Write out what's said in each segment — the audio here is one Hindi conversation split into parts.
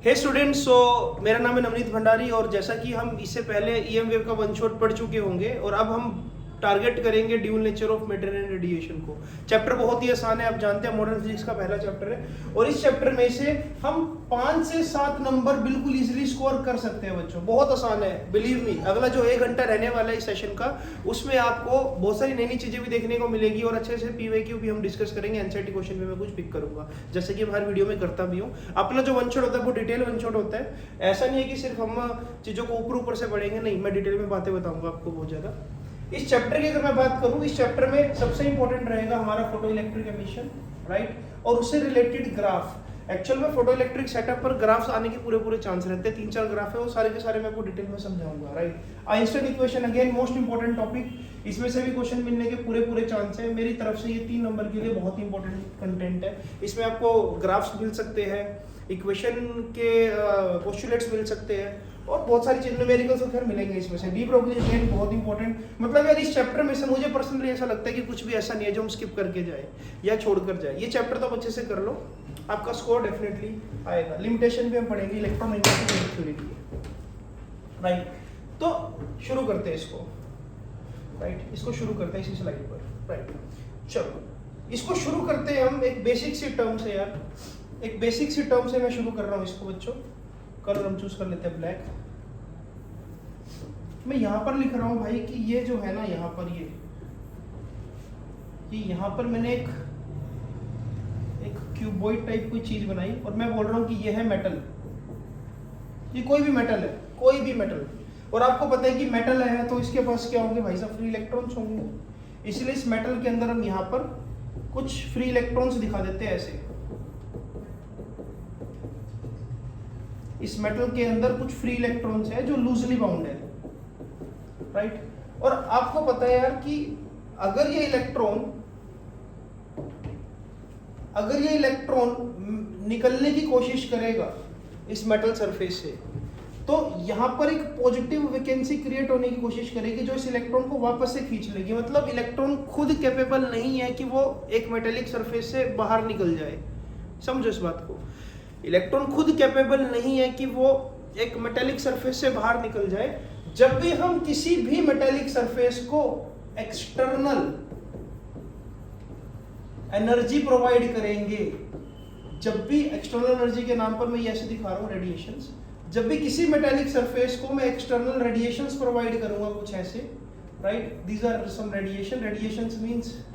हे स्टूडेंट्स, सो मेरा नाम है नवनीत भंडारी और जैसा कि हम इससे पहले ईएम वेव का वन शॉट पढ़ चुके होंगे और अब हम टारगेट करेंगे dual nature of matter and radiation को। चैप्टर बहुत ही आसान है, आप जानते हैं मॉडर्न फिजिक्स का पहला चैप्टर है और इस चैप्टर में से हम 5 से 7 नंबर बिल्कुल इजीली स्कोर कर सकते हैं बच्चों। बहुत आसान है, बिलीव मी। अगला जो 1 घंटा रहने वाला है इस सेशन का, उसमें आपको बहुत सारी नई नई चीजें भी देखने को मिलेगी और अच्छे से पीवाईक्यू भी हम डिस्कस करेंगे। एनसीईआरटी क्वेश्चन भी मैं कुछ पिक करूंगा, जैसे कि हर वीडियो में करता भी हूँ। अपना जो वन शॉट होता है वो डिटेल वन शॉट होता है। ऐसा नहीं है कि सिर्फ हम चीजों को ऊपर ऊपर से पढ़ेंगे, नहीं, मैं डिटेल में बातें बताऊंगा आपको बहुत ज्यादा। इस चैप्टर की अगर मैं बात करूं, इस चैप्टर में सबसे इंपॉर्टेंट रहेगा हमारा फोटो इलेक्ट्रिक एमिशन, राइट, और उससे रिलेटेड ग्राफ। एक्चुअल में फोटो इलेक्ट्रिक सेटअप पर ग्राफ्स आने के पूरे चांस रहते हैं। 3-4 ग्राफ है, वो सारे के सारे मैं आपको डिटेल में समझाऊंगा, right. Einstein equation again most important topic, इसमें से भी क्वेश्चन मिलने के पूरे चांस है। मेरी तरफ से ये 3 नंबर के लिए बहुत इंपॉर्टेंट कंटेंट है। इसमें आपको ग्राफ्स मिल सकते हैं, इक्वेशन के पोस्टुलेट्स मिल सकते हैं और बहुत सारी चीजें न्यूमेरिकल्स तो खैर मिलेंगे इसमें से। डी प्रोबेबिलिटी बहुत इंपॉर्टेंट, मतलब यार इस चैप्टर में से मुझे पर्सनली ऐसा लगता है कि कुछ भी ऐसा नहीं है जो हम स्किप करके जाए या छोड़कर जाए। ये चैप्टर तो आप अच्छे से कर लो, आपका स्कोर डेफिनेटली आएगा। लिमिटेशन भी हम पढ़ेंगे इलेक्ट्रोमैग्नेटिक थ्योरी की, राइट। तो शुरू करते हैं इसको, राइट, इसको शुरू करते हैं इसी स्लाइड पर, राइट। चलो इसको शुरू करते हैं हम एक बेसिक सी टर्म से। यार एक बेसिक सी टर्म से मैं शुरू कर रहा हूँ इसको बच्चों। कलर हम चूज कर लेते हैं ब्लैक। मैं यहां पर लिख रहा हूं भाई कि ये जो है ना, यहां पर ये यहां पर मैंने एक क्यूबॉइड टाइप कोई चीज बनाई और मैं बोल रहा हूं कि ये है मेटल। ये कोई भी मेटल है, कोई भी मेटल, और आपको पता है कि मेटल है तो इसके पास क्या होंगे भाई साहब, फ्री इलेक्ट्रॉन्स होंगे। इसलिए इस मेटल के अंदर हम यहाँ पर कुछ फ्री इलेक्ट्रॉन्स दिखा देते हैं ऐसे। इस मेटल के अंदर कुछ फ्री इलेक्ट्रॉन्स है जो लूजली बाउंड है, राइट। और आपको पता है यार कि अगर ये इलेक्ट्रॉन निकलने की कोशिश करेगा इस मेटल सरफेस से, तो यहां पर एक पॉजिटिव वैकेंसी क्रिएट होने की कोशिश करेगी जो इस इलेक्ट्रॉन को वापस से खींच लेगी। मतलब इलेक्ट्रॉन खुद कैपेबल नहीं है कि वो एक मेटेलिक सरफेस से बाहर निकल जाए। समझो इस बात को, इलेक्ट्रॉन खुद कैपेबल नहीं है कि वो एक मेटेलिक सरफेस से बाहर निकल जाए। जब भी हम किसी भी मेटेलिक सरफेस को एक्सटर्नल एनर्जी प्रोवाइड करेंगे, जब भी एक्सटर्नल एनर्जी के नाम पर मैं ये ऐसे दिखा रहा हूं रेडिएशंस, जब भी किसी मेटेलिक सरफेस को मैं एक्सटर्नल रेडिएशंस प्रोवाइड करूंगा कुछ ऐसे, right, these are some radiations means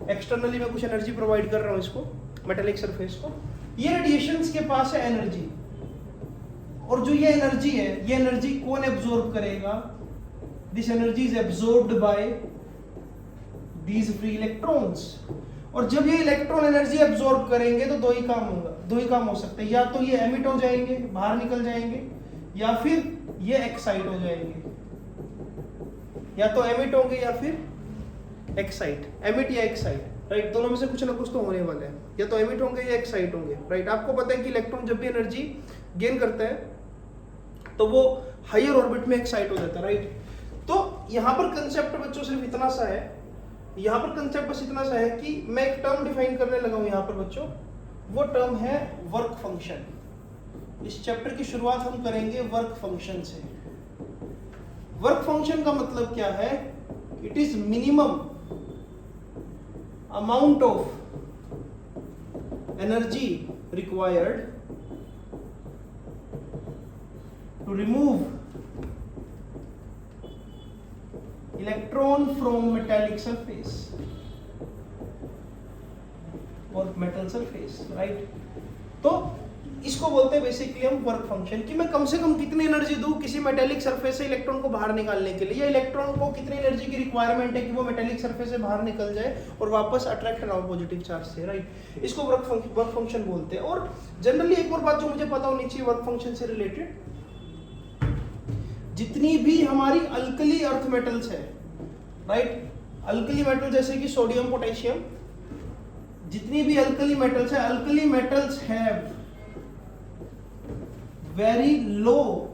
externally मैं कुछ एनर्जी प्रोवाइड कर रहा हूं इसको, मेटेलिक सरफेस को। ये रेडिएशंस के पास है एनर्जी, और जो ये एनर्जी है, ये एनर्जी कौन एब्जॉर्ब करेगा? This energy is absorbed bye these free electrons. और जब ये इलेक्ट्रॉन एनर्जी एब्जॉर्ब करेंगे तो दो ही काम हो सकते हैं, या तो ये एमिट हो जाएंगे, बाहर निकल जाएंगे, या फिर ये एक्साइट हो जाएंगे। या तो एमिट होंगे या फिर एक्साइट, एमिट या एक्साइट, राइट। दोनों में से कुछ ना कुछ तो होने वाला है, या तो एमिट होंगे या एक्साइट होंगे, राइट। आपको पता है कि इलेक्ट्रॉन जब भी एनर्जी गेन करता है तो वो हायर ऑर्बिट में एक्साइट हो जाता है, राइट। तो यहाँ पर कंसेप्ट बच्चों सिर्फ इतना सा है, यहाँ पर कंसेप्ट बस इतना सा है कि मैं एक टर्म डिफाइन करने लगा हूँ यहाँ पर बच्चों, वो टर्म है वर्क फंक्शन। इस चैप्टर की शुरुआत हम करेंगे वर्क फंक्शन से। वर्क फंक्शन का मतलब क्या है? It is minimum amount of energy required to remove electron from metallic surface or metal surface, right? तो इसको बोलते हैं बेसिकली हम वर्क फंक्शन, कि मैं कम से कम कितनी एनर्जी दूं किसी मेटेलिक सरफेस से इलेक्ट्रॉन को बाहर निकालने के लिए, या इलेक्ट्रॉन को कितनी एनर्जी की रिक्वायरमेंट है कि वो मेटेलिक सरफेस से बाहर निकल जाए और वापस अट्रैक्ट ना हो पॉजिटिव चार्ज से, राइट। इसको वर्क फंक्शन बोलते हैं। और जनरली एक और बात जो मुझे पता होनी चाहिए वर्क फंक्शन से रिलेटेड, जितनी भी हमारी अल्कली अर्थ मेटल्स है, राइट, अल्कली मेटल जैसे कि सोडियम, पोटेशियम, जितनी भी अल्कली मेटल्स है, alkali metals have very low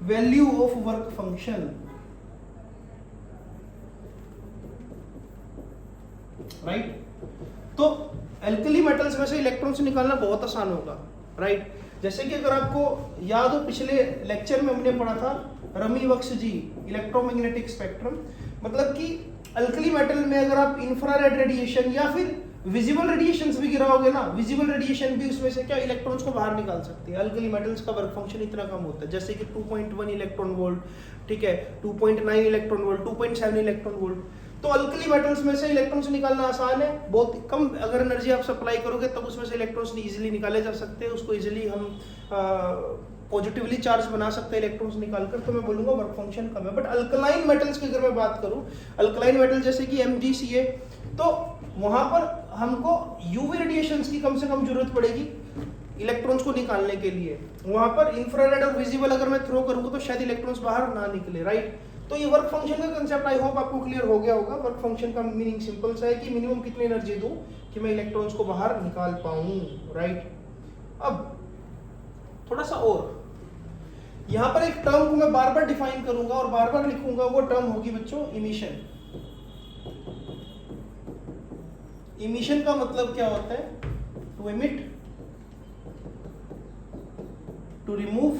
value of work function, right? तो एल्कली मेटल्स में से इलेक्ट्रॉन्स निकालना बहुत आसान होगा, राइट। जैसे कि अगर आपको याद हो पिछले लेक्चर में हमने पढ़ा था रमी-वक्स जी इलेक्ट्रोमैग्नेटिक स्पेक्ट्रम, मतलब कि अल्कली मेटल में अगर आप इंफ्रारेड रेडिएशन या फिर विजिबल रेडिएशंस भी गिराओगे ना, विजिबल रेडिएशन भी उसमें से क्या इलेक्ट्रॉन्स को बाहर निकाल सकती है। अल्कली मेटल्स का वर्क फंक्शन इतना कम होता है, जैसे कि 2.1 इलेक्ट्रॉन वोल्ट, ठीक है, 2.9 इलेक्ट्रॉन वोल्ट, 2.7 इलेक्ट्रॉन वोल्ट। तो अल्कली मेटल्स में से इलेक्ट्रॉन्स निकालना आसान है, बहुत कम अगर एनर्जी आप सप्लाई करोगे तब उसमें से इलेक्ट्रॉन्स इजीली निकाले जा सकते हैं, उसको इजीली हम पॉजिटिवली चार्ज बना सकते हैं इलेक्ट्रॉन्स निकालकर। तो मैं बोलूंगा वर्क फंक्शन कम है। बट अल्कलाइन मेटल्स की अगर मैं बात करूं, अल्कलाइन मेटल जैसे कि MgCa, तो वहां पर हमको यूवी रेडिएशंस की कम से कम जरूरत पड़ेगी इलेक्ट्रॉन्स को निकालने के लिए। वहां पर इंफ्रारेड और विजिबल अगर मैं थ्रो करूंगा तो शायद इलेक्ट्रॉन्स बाहर ना निकले, राइट। तो ये वर्क फंक्शन का कंसेप्ट आई होप आपको क्लियर हो गया होगा। वर्क फंक्शन का मीनिंग सिंपल सा है कि मिनिमम कितनी एनर्जी दूं कि मैं इलेक्ट्रॉन्स को बाहर निकाल पाऊं, राइट। अब थोड़ा सा और यहां पर एक टर्म को मैं बार बार डिफाइन करूंगा और बार बार लिखूंगा, वो टर्म होगी बच्चों इमिशन। इमिशन का मतलब क्या होता है? To emit, to remove,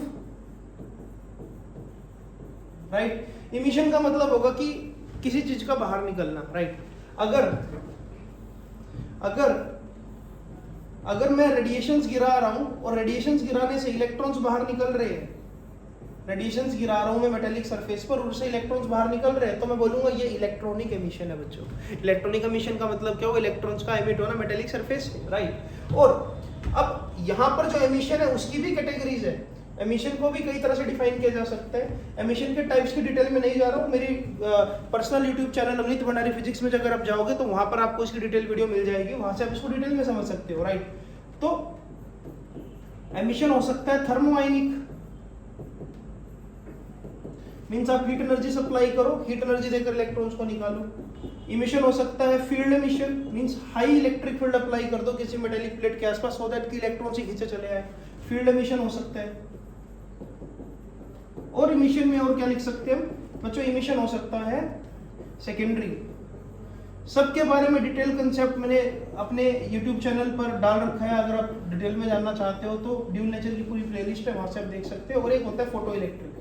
right. Emission का मतलब होगा कि किसी चीज का बाहर निकलना, राइट। अगर मैं रेडिएशंस गिरा रहा हूं और रेडिएशंस गिराने से इलेक्ट्रॉन्स बाहर निकल रहे हैं, रेडिएशंस गिरा रहा हूं मैं मेटेलिक सरफेस पर और उससे इलेक्ट्रॉन्स बाहर निकल रहे हैं, तो मैं बोलूंगा ये इलेक्ट्रॉनिक एमिशन है बच्चों। इलेक्ट्रॉनिक एमिशन का मतलब क्या होगा? इलेक्ट्रॉन्स का एमिट होना मेटेलिक सरफेस से, राइट। और अब यहां पर जो एमिशन है उसकी भी कैटेगरीज है। एमिशन को भी कई तरह से डिफाइन किया जा सकता है। एमिशन के टाइप्स की डिटेल में नहीं जा रहा हूँ, मेरी personal YouTube channel Navneet Bhandari physics में अगर आप जाओगे तो वहां पर आपको इसकी डिटेल वीडियो मिल जाएगी, वहां से आप इसको डिटेल में समझ सकते हो, राइट। तो एमिशन हो सकता है थर्मोआयनिक, मींस आप हीट एनर्जी सप्लाई करो, हीट एनर्जी देकर इलेक्ट्रॉन्स को निकालो। इमिशन हो सकता है field emission, means high electric field apply कर दो किसी मेटेलिक प्लेट के आसपास सो दैट कि इलेक्ट्रॉन्स ही खींचे चले आए, फील्ड एमिशन हो सकता है। और इमिशन में और क्या लिख सकते हैं हम बच्चों? इमिशन हो सकता है सेकेंडरी। सबके बारे में डिटेल कंसेप्ट मैंने अपने YouTube चैनल पर डाल रखा है, अगर आप डिटेल में जानना चाहते हो तो ड्यूल नेचर की पूरी प्लेलिस्ट है, वहां से आप देख सकते हो। और एक होता है photo electric.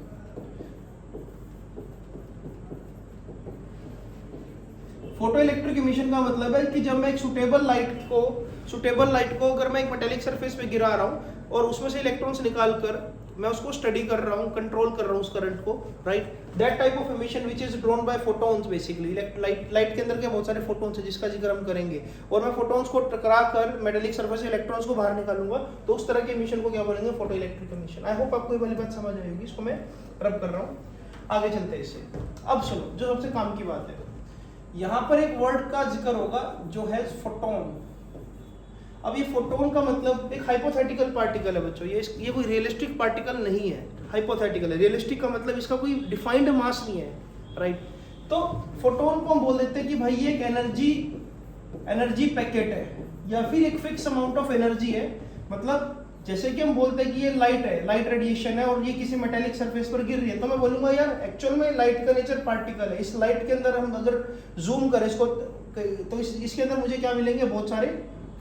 Photo electric emission का मतलब है कि जब मैं एक सुटेबल लाइट को अगर मैं एक मेटेलिक सरफेस पे गिरा रहा हूं और उसमें से इलेक्ट्रॉन्स निकाल कर मैं उसको स्टडी कर रहा हूं, कंट्रोल कर रहा हूं उस करंट को, right. That type of emission which is drawn by photons basically. Light के अंदर के बहुत सारे फोटॉन्स हैं जिसका जिक्र हम करेंगे, और मैं फोटॉन्स को टकरा कर मेटेलिक सरफेस से इलेक्ट्रॉन्स को बाहर निकालूंगा, तो उस तरह के इमिशन को क्या बोलेंगे? Photo electric emission. I hope आपको ये वाली बात समझ आएगी, इसको मैं रब कर रहा हूँ। आगे चलते हैं इससे। अब सुनो, जो सबसे काम की बात है, यहां पर एक वर्ड का जिक्र होगा जो है फोटोन। अब ये फोटोन का मतलब एक हाइपोथेटिकल पार्टिकल है बच्चों, ये कोई रियलिस्टिक पार्टिकल नहीं है, हाइपोथेटिकल है। रियलिस्टिक का मतलब इसका कोई डिफाइंड मास नहीं है, राइट। तो फोटोन को हम बोल देते हैं कि भाई ये एक एनर्जी पैकेट है या फिर एक फिक्स अमाउंट ऑफ एनर्जी है। मतलब जैसे कि हम बोलते हैं कि ये लाइट है, लाइट रेडिएशन है और ये किसी मेटेलिक सरफेस पर गिर रही है, तो मैं बोलूंगा यार एक्चुअल में लाइट का नेचर पार्टिकल है। इस लाइट के अंदर हम अगर जूम करें इसको तो इसके अंदर मुझे क्या मिलेंगे? बहुत सारे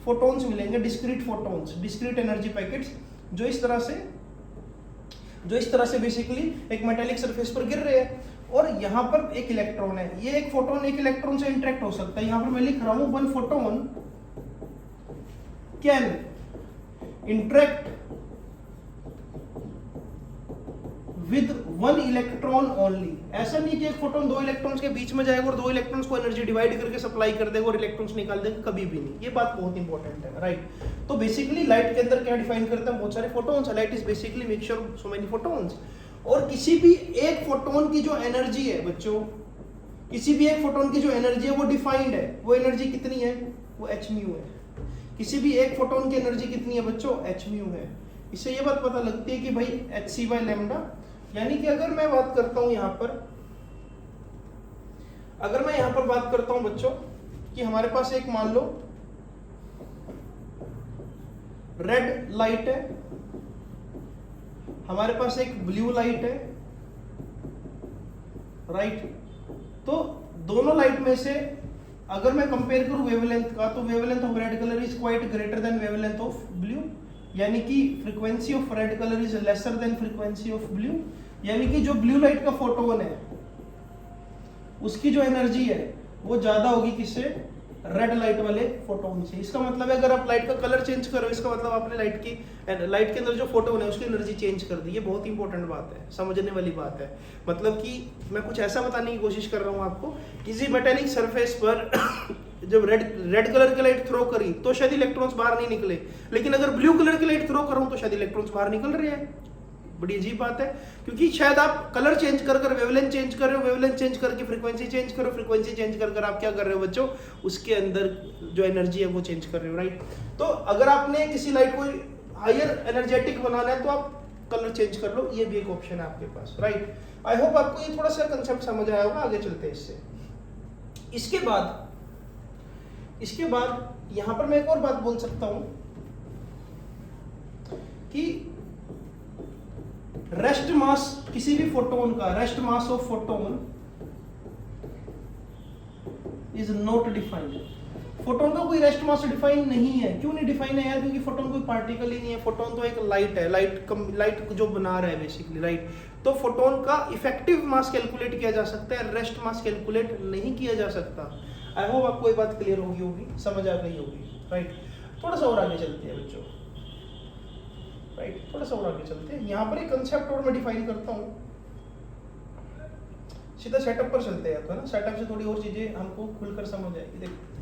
फोटॉन्स मिलेंगे, discrete photons, discrete energy packets, जो इस तरह से बेसिकली एक मेटेलिक सरफेस पर गिर रहे हैं। और यहाँ पर एक इलेक्ट्रॉन है, ये एक फोटोन एक इलेक्ट्रॉन से इंटरेक्ट हो सकता है। यहाँ पर मैं लिख रहा हूं one photon can interact with one electron only. ऐसा नहीं कि एक फोटोन दो इलेक्ट्रॉन्स के बीच में जाएगा और दो इलेक्ट्रॉन्स को एनर्जी डिवाइड करके सप्लाई कर देगा और इलेक्ट्रॉन्स निकाल देगा, कभी भी नहीं। ये बात बहुत इंपॉर्टेंट है, राइट। तो बेसिकली लाइट के अंदर क्या डिफाइन करते हैं? बहुत सारे photons. Light is basically mixture of so many photons. और किसी भी एक फोटोन की जो एनर्जी है बच्चों, किसी भी एक फोटोन की जो एनर्जी है वो डिफाइंड है। वो एनर्जी कितनी है? वो hν है। किसी भी एक फोटोन की एनर्जी कितनी है बच्चों? hν है। इससे ये बात पता लगती है कि भाई hc/λ, यानी कि अगर मैं बात करता हूं यहां पर बात करता हूं बच्चों कि हमारे पास एक मान लो रेड लाइट है, हमारे पास एक ब्लू लाइट है, राइट। तो दोनों लाइट में से अगर मैं कंपेयर करूं वेवलेंथ का, तो wavelength of red colour is quite greater than wavelength of blue, यानी कि frequency of red colour is lesser than frequency of blue, यानी कि जो ब्लू लाइट का फोटोन है उसकी जो एनर्जी है वो ज्यादा होगी किससे, रेड लाइट वाले फोटोन से। इसका मतलब है अगर आप लाइट का कलर चेंज करो, इसका मतलब आपने लाइट के अंदर जो फोटोन है उसकी एनर्जी चेंज कर दी। ये बहुत इंपॉर्टेंट बात है, समझने वाली बात है। मतलब कि मैं कुछ ऐसा बताने की कोशिश कर रहा हूँ आपको, किसी मेटेलिक सरफेस पर जब रेड कलर की लाइट थ्रो करी तो शायद इलेक्ट्रॉन्स बाहर नहीं निकले, लेकिन अगर ब्लू कलर की लाइट थ्रो करूँ तो शायद इलेक्ट्रॉन्स बाहर निकल रहे हैं। बड़ी अजीब बात है, क्योंकि शायद आप कलर चेंज कर वेवलेंथ चेंज कर रहे हो, वेवलेंथ चेंज करके फ्रीक्वेंसी चेंज करो, फ्रीक्वेंसी चेंज कर आप क्या कर रहे हो बच्चों, उसके अंदर जो एनर्जी है वो चेंज कर रहे हो, राइट। तो अगर आपने किसी लाइट को हायर एनर्जेटिक बनाना है तो आप कलर चेंज कर लो, ये भी एक ऑप्शन है आपके पास, राइट। आई होप आपको ये थोड़ा सा कंसेप्ट समझ आया होगा। आगे चलते हैं इससे। इसके बाद यहां पर मैं एक और बात बोल सकता हूं कि रेस्ट मास किसी भी फोटोन का, rest mass of photon is not defined. Photon का कोई रेस्ट मास डिफाइन नहीं है। क्यों नहीं डिफाइन है यार? क्योंकि फोटोन कोई पार्टिकल ही नहीं है। फोटोन तो एक लाइट है, लाइट जो बना रहा है बेसिकली, राइट। तो फोटोन का इफेक्टिव मास कैलकुलेट किया जा सकता है, रेस्ट मास कैलकुलेट नहीं किया जा सकता। आई होप आपको ये बात क्लियर होगी, समझ आ गई होगी, राइट। थोड़ा सा और आगे चलते हैं बच्चों, राइट। थोड़ा सा और आगे चलते हैं। यहाँ पर एक कंसेप्ट और मैं डिफाइन करता हूँ, सीधा सेटअप पर चलते हैं, तो ना सेटअप से थोड़ी और चीजें हमको खुलकर समझ आएगी। देखो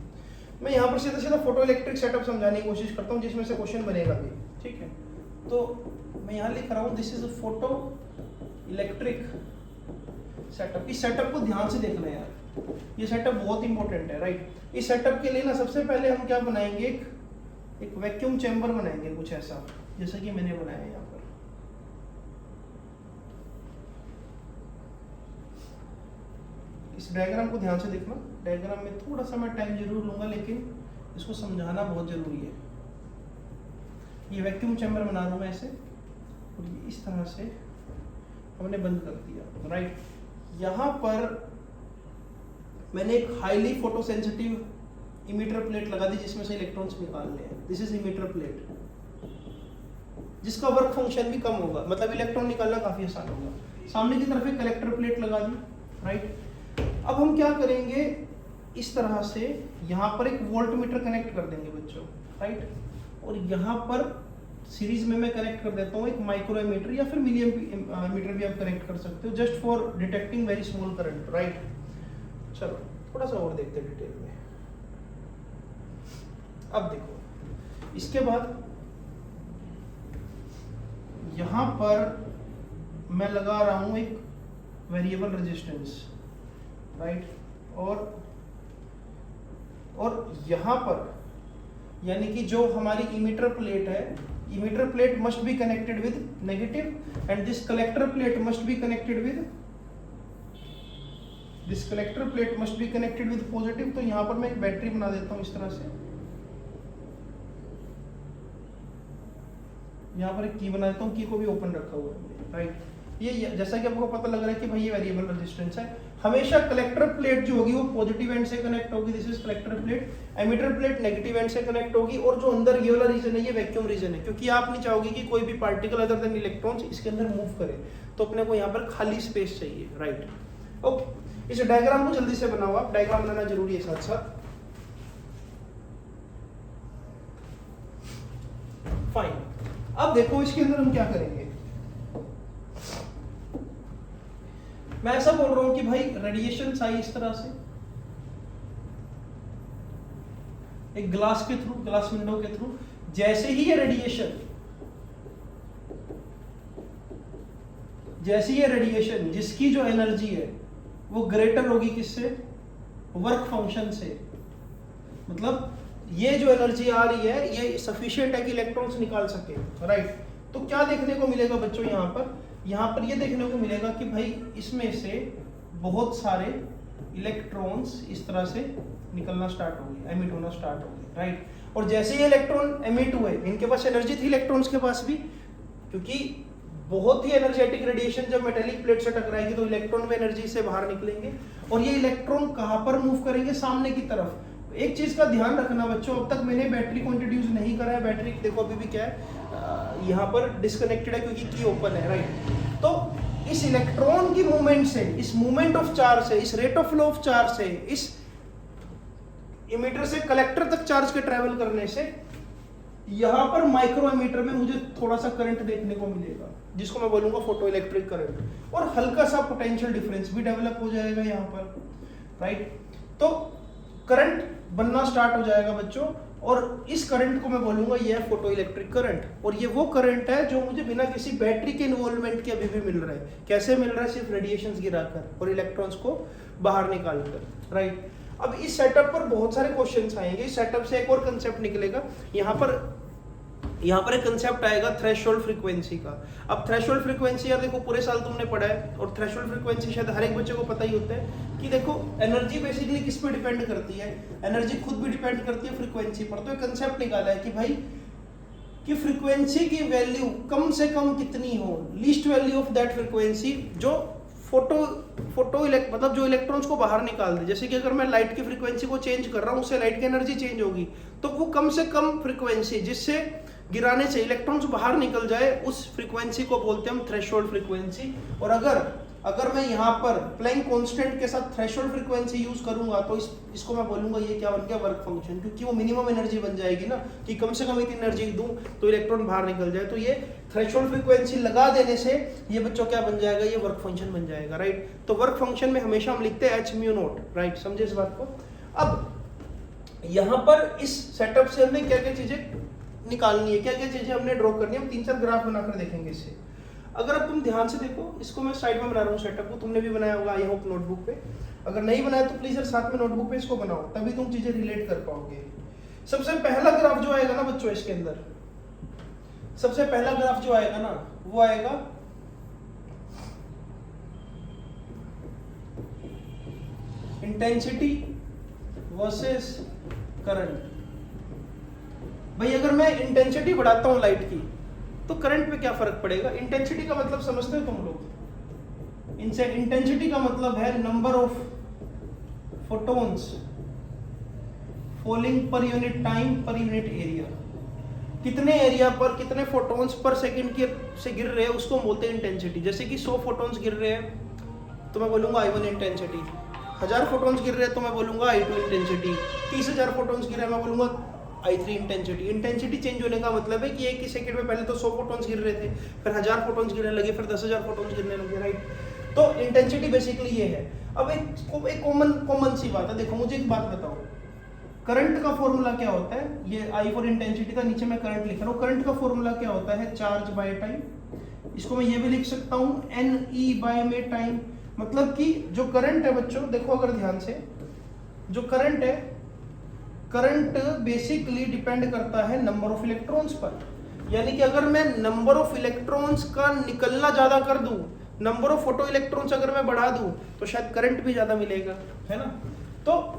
मैं यहाँ पर सीधा फोटो इलेक्ट्रिक सेटअप समझाने की कोशिश करता हूँ, जिसमें से क्वेश्चन बनेगा भी, ठीक है। तो मैं यहाँ लिख रहा हूँ this is photo electric setup. इस सेटअप को ध्यान से देखना है यार, ये सेटअप बहुत इंपॉर्टेंट है, राइट। इस सेटअप के लिए ना सबसे पहले हम क्या बनाएंगे, एक वैक्यूम चैम्बर बनाएंगे, कुछ ऐसा जैसा कि मैंने बनाया यहाँ पर। इस डायग्राम को ध्यान से देखना। डायग्राम में थोड़ा सा मैं टाइम जरूर लूंगा, लेकिन इसको समझाना बहुत जरूरी है। ये वैक्यूम चैम्बर बना रहा हूं मैं ऐसे, और ये इस तरह से हमने बंद कर दिया, राइट। यहाँ पर मैंने एक हाईली फोटोसेंसिटिव इमीटर प्लेट लगा दी, जिसमें से इलेक्ट्रॉन्स निकालने हैं। दिस इज इमीटर प्लेट, जिसका वर्क फंक्शन भी कम होगा, मतलब इलेक्ट्रॉन निकालना काफी आसान होगा। सामने की तरफ एक कलेक्टर प्लेट लगा दी, राइट। अब हम क्या करेंगे, इस तरह से यहाँ पर एक वोल्ट मीटर कनेक्ट कर देंगे बच्चों, राइट। और यहाँ पर सीरीज में मैं कनेक्ट कर देता हूँ एक माइक्रोमीटर या फिर मिलीमीटर भी आप कनेक्ट कर सकते हो, just for detecting very small current, right. चलो थोड़ा सा और देखते हैं डिटेल में। अब देखो, इसके बाद यहां पर मैं लगा रहा हूं एक वेरिएबल रेजिस्टेंस, राइट। और यहां पर यानी कि जो हमारी इमीटर प्लेट है, emitter plate must be connected with negative and this collector plate must be connected with positive. तो यहां पर मैं एक बैटरी बना देता हूं इस तरह से, यहाँ पर एक की बना देता हूँ, की को भी ओपन रखा हुआ है, राइट। ये जैसा कि आपको पता लग रहा है कि भाई ये वेरिएबल रेजिस्टेंस है। हमेशा कलेक्टर प्लेट जो होगी वो पॉजिटिव एंड से कनेक्ट होगी, this is collector plate. Emitter plate negative and से कनेक्ट होगी, और जो अंदर ये वाला रीजन है ये वैक्यूम रीजन है, क्योंकि आप नहीं चाहोगे कि कोई भी पार्टिकल अदर देन इलेक्ट्रॉन्स इसके अंदर मूव करे, तो अपने को यहाँ पर खाली स्पेस चाहिए, राइट। ओके, इस डायग्राम को जल्दी से बनाओ आप, डायग्राम बनाना जरूरी है साथ साथ। फाइन, अब देखो इसके अंदर हम क्या करेंगे। मैं ऐसा बोल रहा हूं कि भाई रेडिएशन आई इस तरह से एक ग्लास के थ्रू, ग्लास विंडो के थ्रू। जैसे ही ये रेडिएशन जिसकी जो एनर्जी है वो ग्रेटर होगी किससे, वर्क फंक्शन से। मतलब ये जो एनर्जी आ रही है ये सफिशिएंट है कि इलेक्ट्रॉन्स निकाल सके, राइट। तो क्या देखने को मिलेगा बच्चों, यहाँ पर ये देखने को मिलेगा कि भाई इसमें से बहुत सारे इलेक्ट्रॉन्स इस तरह से निकलना स्टार्ट हो गए, एमिट होना स्टार्ट हो गए, राइट। और जैसे ये इलेक्ट्रॉन एमिट हुए, इनके पास एनर्जी थी इलेक्ट्रॉन्स के पास भी, क्योंकि बहुत ही एनर्जेटिक रेडिएशन जब मेटेलिक प्लेट से टकराएगी तो इलेक्ट्रॉन में एनर्जी से बाहर निकलेंगे और ये इलेक्ट्रॉन कहाँ पर मूव करेंगे, सामने की तरफ। एक चीज का ध्यान रखना बच्चों, अब तक मैंने बैटरी को इंट्रोड्यूस नहीं करा है। बैटरी देखो अभी भी क्या है, यहाँ पर डिस्कनेक्टेड है क्योंकि की ओपन है, राइट। तो इस इलेक्ट्रॉन की मूवमेंट से, इस मूवमेंट ऑफ चार्ज से, इस rate of flow of charge से, इस इमीटर से कलेक्टर तक चार्ज के ट्रेवल करने से यहां पर माइक्रो एमीटर में मुझे थोड़ा सा करंट देखने को मिलेगा, जिसको मैं बोलूंगा फोटो इलेक्ट्रिक करंट, और हल्का सा पोटेंशियल डिफरेंस भी डेवलप हो जाएगा यहाँ पर, राइट। तो करंट बनना स्टार्ट हो जाएगा बच्चों, और इस करंट को मैं बोलूंगा ये है फोटो इलेक्ट्रिक करंट। और ये वो करंट है जो मुझे बिना किसी बैटरी के इन्वॉल्वमेंट के अभी भी मिल रहा है। कैसे मिल रहा है? सिर्फ रेडिएशंस गिराकर और इलेक्ट्रॉन्स को बाहर निकालकर, राइट। अब इस सेटअप पर बहुत सारे क्वेश्चंस आएंगे। इस सेटअप से एक और कंसेप्ट निकलेगा। यहाँ पर एक कंसेप्ट आएगा थ्रेशोल्ड फ्रीक्वेंसी का। अब थ्रेशोल्ड फ्रीक्वेंसी यार देखो पूरे साल तुमने पढ़ा है, और थ्रेशोल्ड फ्रीक्वेंसी शायद हर एक बच्चे को पता ही होता है कि देखो एनर्जी बेसिकली किस पे डिपेंड करती है, एनर्जी खुद भी डिपेंड करती है फ्रीक्वेंसी पर। तो एक कंसेप्ट निकाला है कि भाई कि फ्रीक्वेंसी की वैल्यू कम से कम कितनी हो, least value of that frequency जो मतलब जो इलेक्ट्रॉन्स को बाहर निकाल दे। जैसे कि अगर मैं लाइट की फ्रीक्वेंसी को चेंज कर रहा हूँ, उससे लाइट की एनर्जी चेंज होगी, तो वो कम से कम फ्रीक्वेंसी जिससे गिराने से इलेक्ट्रॉन्स बाहर निकल जाए, उस फ्रीक्वेंसी को बोलते हैं हम थ्रेशोल्ड फ्रीक्वेंसी। और अगर मैं यहाँ पर प्लैंक कांस्टेंट के साथ थ्रेशोल्ड फ्रीक्वेंसी यूज करूंगा तो इसको मैं बोलूंगा ये क्या बन गया, वर्क फंक्शन, क्योंकि वो मिनिमम एनर्जी बन जाएगी ना, कि कम से कम इतनी एनर्जी दूं तो इलेक्ट्रॉन बाहर निकल जाए। तो ये थ्रेशोल्ड फ्रीक्वेंसी लगा देने से ये बच्चों क्या बन जाएगा, ये वर्क फंक्शन बन जाएगा, राइट। तो वर्क फंक्शन में हमेशा हम लिखते हैं h/μ0, राइट। समझे इस बात को? अब यहाँ पर इस सेटअप से हमने क्या क्या चीजें निकालनी है, क्या क्या चीजें हमने ड्रॉ करनी है, हम 3-4 ग्राफ बनाकर देखेंगे इससे। अगर अब तुम ध्यान से देखो, इसको मैं साइड में बना रहा हूँ सेटअप को, तुमने भी बनाया होगा आई होप नोटबुक पे। अगर नहीं बनाया तो प्लीज साथ में नोटबुक पे इसको बनाओ, तभी तुम चीजें रिलेट कर पाओगे। सबसे पहला ग्राफ जो आएगा ना बच्चों इसके अंदर, सबसे पहला ग्राफ जो आएगा ना वो आएगा इंटेंसिटी वर्सेस करंट। भाई अगर मैं इंटेंसिटी बढ़ाता हूं लाइट की तो करंट पे क्या फर्क पड़ेगा? इंटेंसिटी का मतलब समझते हो तुम लोग? इनसे इंटेंसिटी का मतलब है number of photons falling per unit time per unit area. कितने एरिया पर कितने फोटॉन्स पर सेकंड से गिर रहे हैं उसको बोलते हैं इंटेंसिटी। जैसे कि 100 फोटॉन्स गिर रहे हैं तो मैं बोलूंगा I1 इंटेंसिटी, 1000 फोटॉन्स गिर रहे हैं तो मैं बोलूंगा I2 इंटेंसिटी, 30,000 फोटॉन्स गिर रहे हैं मैं बोलूंगा I3 इंटेंसिटी। इंटेंसिटी चेंज होने का मतलब है कि एक ही सेकंड में पहले तो 100 फोटॉन्स गिर रहे थे, फिर 1000 फोटॉन्स गिरने लगे, फिर 10,000 फोटॉन्स गिरने लगे, राइट। तो इंटेंसिटी बेसिकली ये है। अब एक कॉमन सी बात है, देखो मुझे एक बात बताओ, करंट का फॉर्मूला क्या होता है? ये I फॉर इंटेंसिटी था, नीचे मैं करंट लिख रहा हूँ। करंट का फॉर्मूला क्या होता है? Charge by time. इसको मैं ये भी लिख सकता हूँ NE बाय में टाइम। मतलब कि जो करंट है बच्चों, देखो अगर ध्यान से, जो करंट है, करंट बेसिकली डिपेंड करता है नंबर ऑफ इलेक्ट्रॉन्स पर। यानी कि अगर मैं नंबर ऑफ इलेक्ट्रॉन्स का निकलना ज्यादा कर दूं, नंबर ऑफ फोटो इलेक्ट्रॉन्स अगर मैं बढ़ा दूं तो शायद करंट भी ज्यादा मिलेगा, है ना। तो